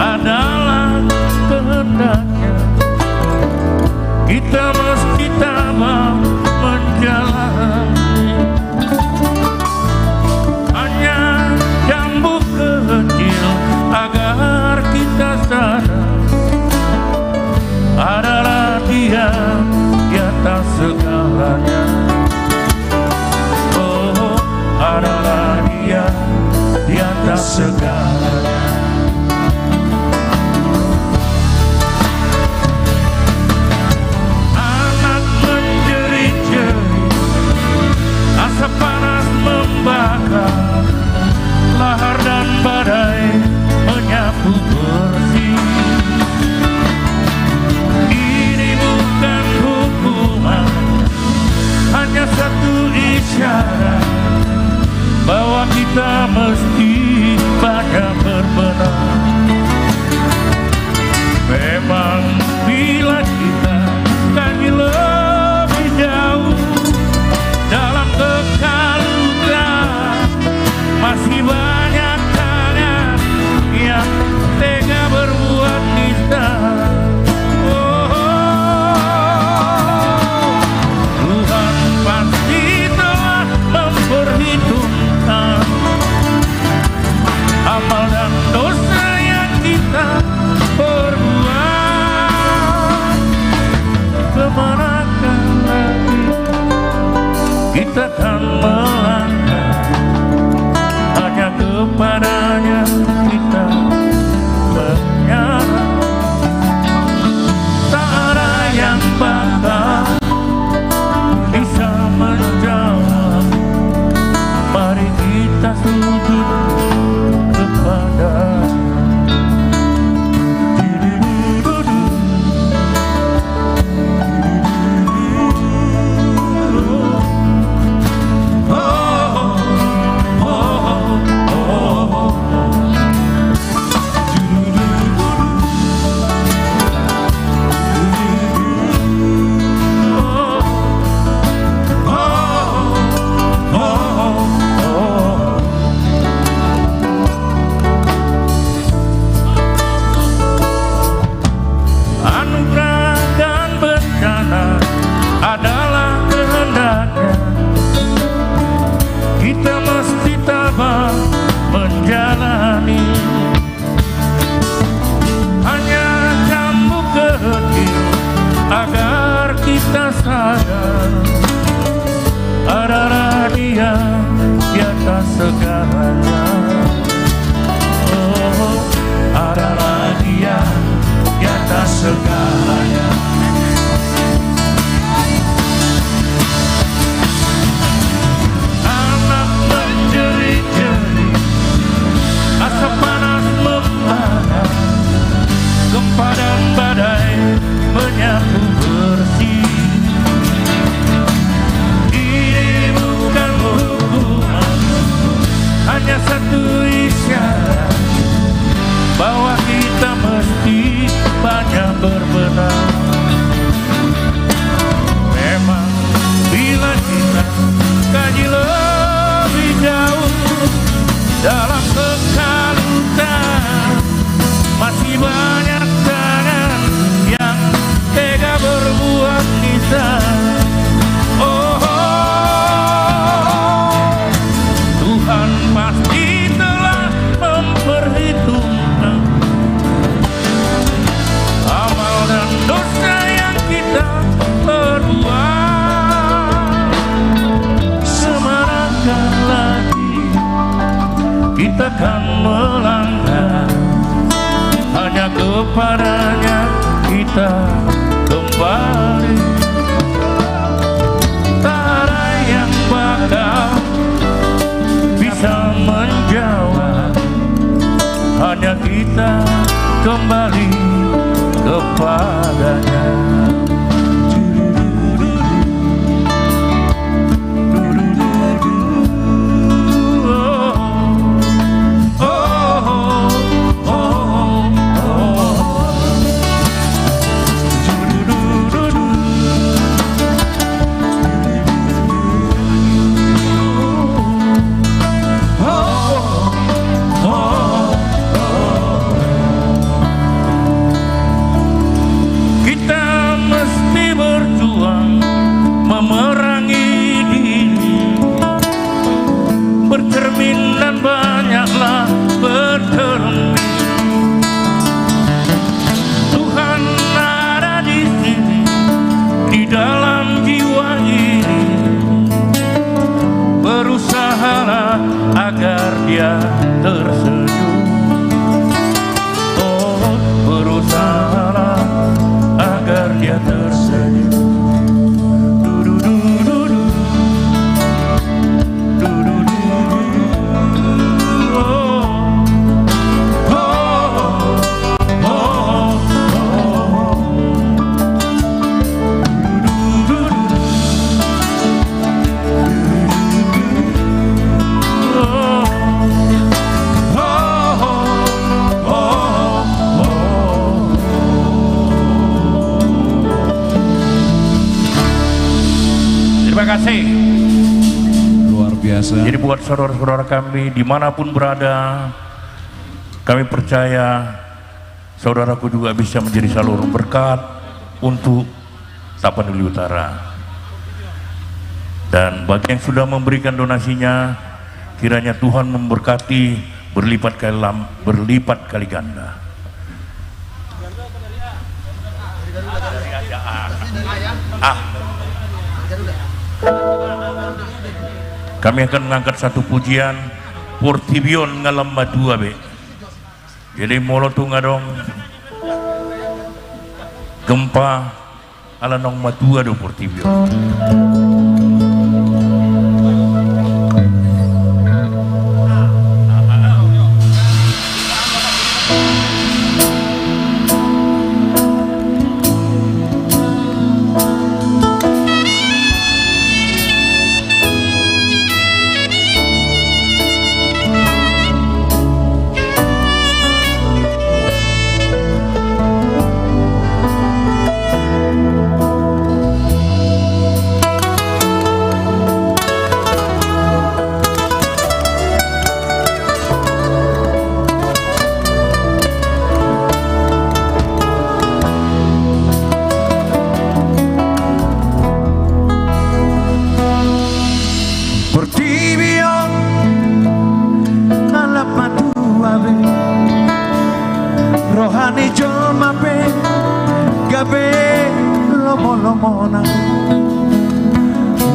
Adalah kehendaknya, kita mesti tabah menjalani. Hanya cambuk kecil agar kita sadar, adalah Dia di atas segalanya. Oh, adalah Dia di atas segalanya. Asap panas membakar, lahar dan badai menyapu bersih. Ini bukan hukuman, hanya satu isyarat bahwa kita mesti banyak berbenah. Memang bila kita kaji lebih jauh dalam kekalutan, masih banyak tangan yang tega berbuat nista. Oh, Tuhan pasti telah memperhitungkan adalah Dia di atas segalanya. Oh, adalah Dia di atas segalanya. Anak menjerit-jerit, asap panas membara, gempa dan badai menyapu bersih. Ini bukan hukuman, hanya satu isyarat bahwa kita mesti banyak berbenah. Memang bila kita kaji lebih jauh dalam kekalutan, masih banyak tangan yang tega berbuat nisa. Oh, Tuhan pasti telah memperhitungkan amal dan dosa yang kita perbuat. Semanakah lagi kita akan melangkah, hanya kepadanya kita kembali. Tak ada yang bakal bisa menjawab, hanya kita kembali kepadanya. Agar dia tersenyum. Oh, berusahalah agar dia tersenyum. Terima kasih. Luar biasa. Jadi buat saudara-saudara kami dimanapun berada, kami percaya saudaraku juga bisa menjadi saluran berkat untuk Tapanuli Utara. Dan bagi yang sudah memberikan donasinya, kiranya Tuhan memberkati berlipat kali ganda. Kami akan mengangkat satu pujian Portibion ngalam madua be. Jadi molo tu ngadong gempa ala nong madua do Portibion.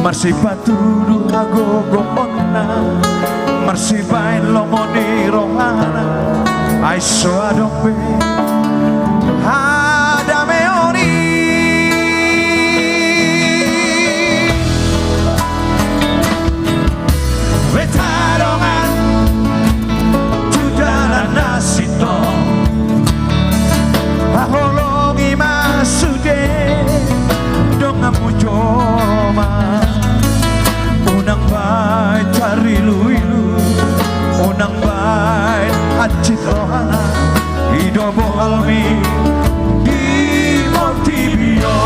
Marsi patudu agogo onna Marsi bain lomoni rohana Aiso adombe Adameoni Betarongan Tudalan nasito Aholongi masude Donga mujoma Unang bait cari luilu Unang bait acit rohana Idobo almi di Montibio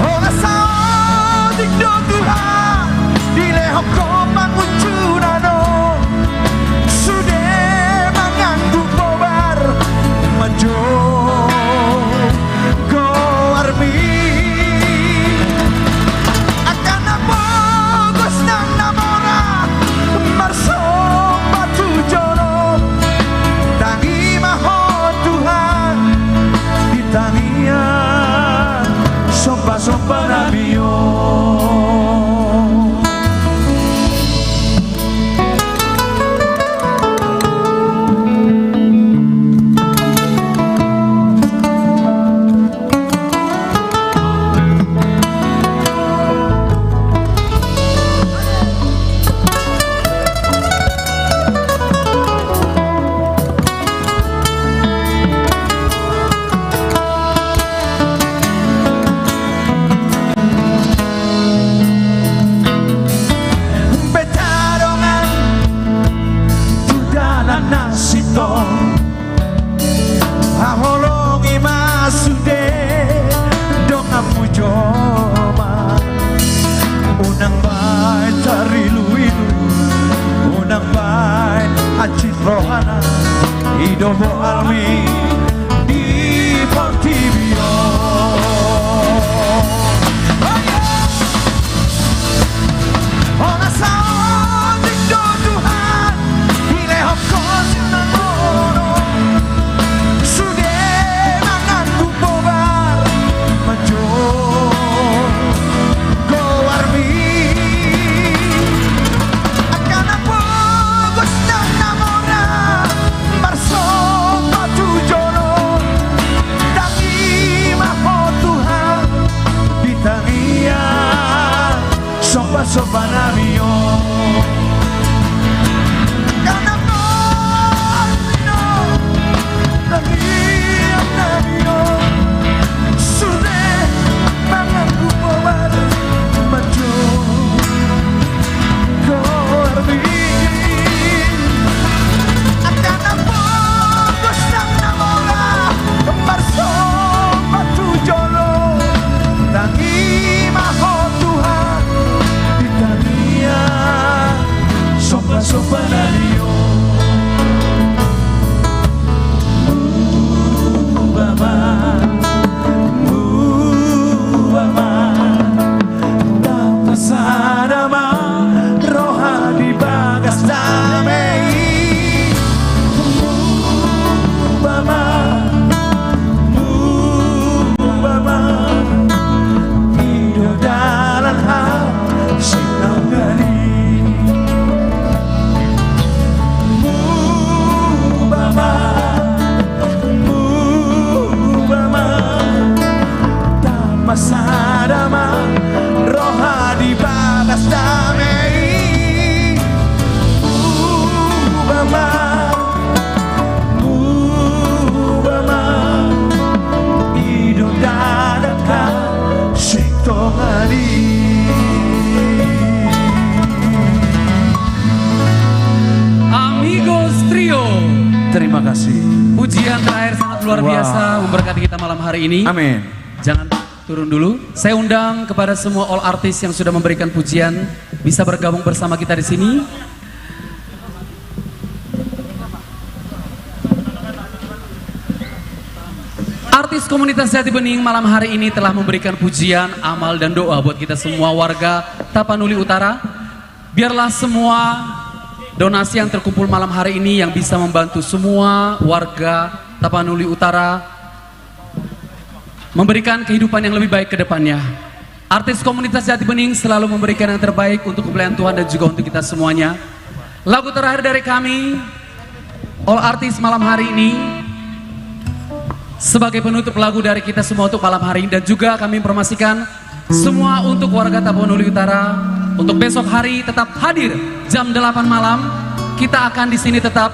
Ola sao dikdo Tuhan Di lehok komang uncunano Sude manganggu bobar Majo Go armi Akan napogos ng namora Marso batu jono Tangi maho Tuhan Di tangian Sompa-sompa nabio Betarongan Tudalan nasito Aholongi masude Donga mujoma Unang bait cari luilu Unang bait acit rohana Idobo almi di Montibio Ona sao dikdo Tuhan Ilehok kosin ng oro Sude manganggu bobar Majo Go armi Akan napogos ng namora Marso batu jono Tangi maho Tuhan Di tangian Sopa-sopa nabio Karena no Tangian nabio Sude manganggu bobar Majo Gorbi Akan napogos ng namora Marso batu jono Tangi maho Tuhan Di tangian Sopa-sopa nabio Mubama Mubama Tapasanama Rohani bagas damai Mubama Mubama Ido dalan hal Sinang gani Mubama Mubama Tamasadama Rohani bagas damai Mubama Mubama Ido dalan hal Sinang gani Amigos Trio, Terima kasih. pujian terakhir sangat luar Wow. biasa memberkati kita malam hari ini. Amin. Jangan turun dulu. Saya undang kepada semua all artis yang sudah memberikan pujian bisa bergabung bersama kita di sini. Artis komunitas Jati Bening malam hari ini telah memberikan pujian, amal dan doa buat kita semua warga Tapanuli Utara. Biarlah semua donasi yang terkumpul malam hari ini yang bisa membantu semua warga Tapanuli Utara memberikan kehidupan yang lebih baik ke depannya. Artis komunitas Jati Bening selalu memberikan yang terbaik untuk kemuliaan Tuhan dan juga untuk kita semuanya. Lagu terakhir dari kami, all artis malam hari ini, sebagai penutup lagu dari kita semua untuk malam hari ini. Dan juga kami informasikan semua untuk warga Tapanuli Utara, untuk besok hari tetap hadir jam 8 malam. Kita akan di sini tetap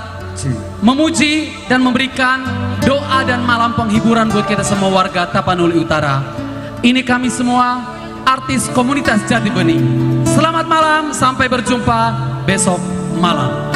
memuji dan memberikan doa dan malam penghiburan buat kita semua warga Tapanuli Utara. Ini kami semua artis komunitas Jati Bening. Selamat malam, sampai berjumpa besok malam.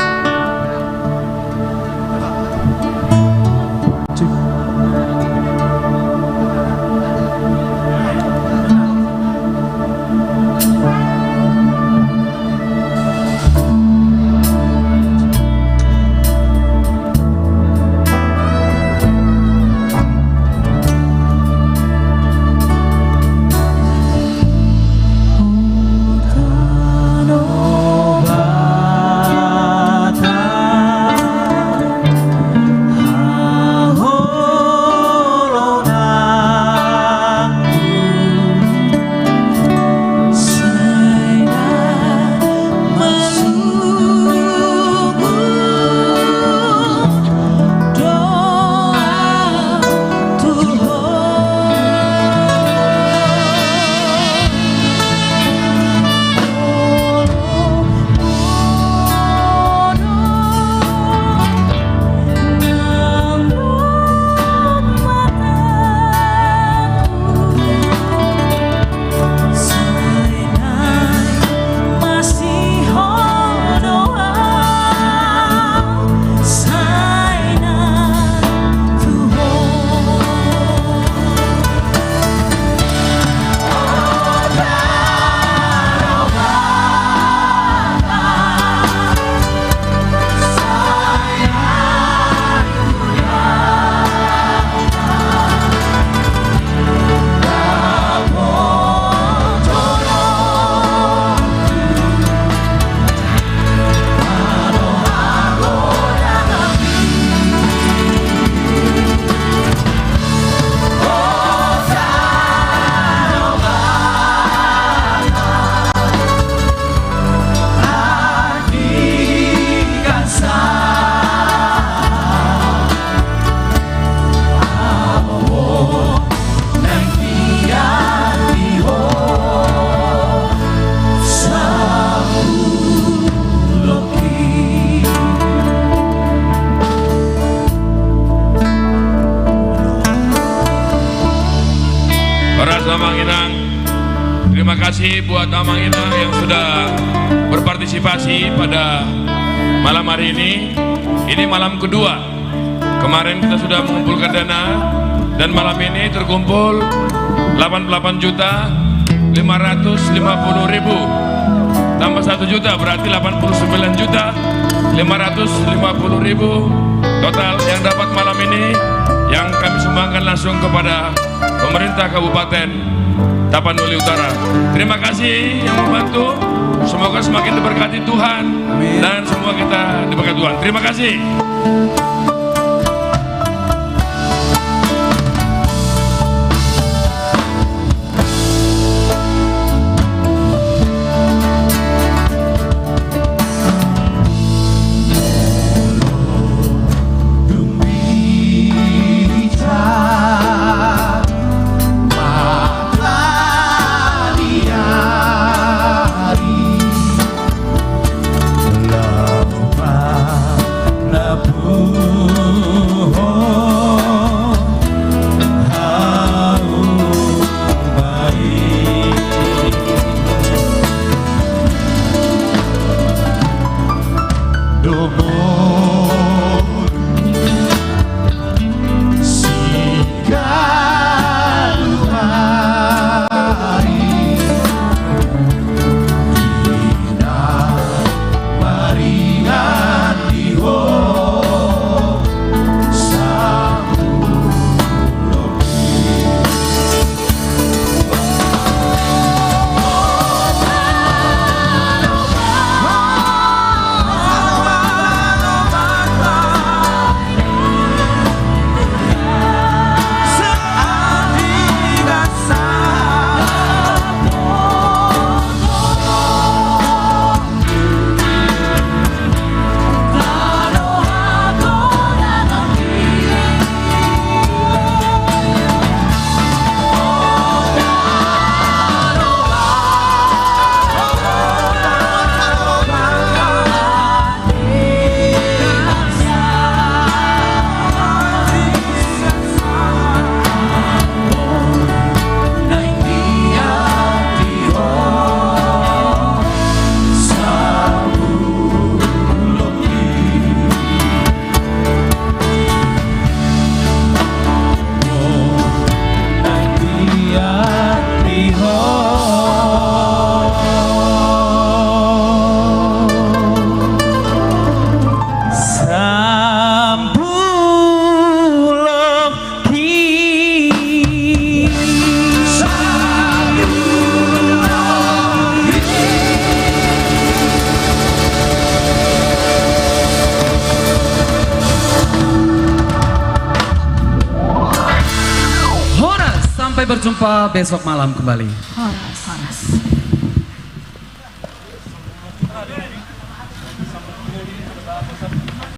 Tamanginang, terima kasih buat Tamanginang yang sudah berpartisipasi pada malam hari ini. Ini malam kedua. Kemarin kita sudah mengumpulkan dana dan malam ini terkumpul 88.550.000 tambah 1 juta berarti 89.550.000 total yang dapat malam ini, yang kami sumbangkan langsung kepada pemerintah Kabupaten Tapanuli Utara. Terima kasih yang membantu. Semoga semakin diberkati Tuhan. Amin. Dan semua kita diberkati Tuhan. Terima kasih. Love, Sampai berjumpa besok malam kembali. Horas.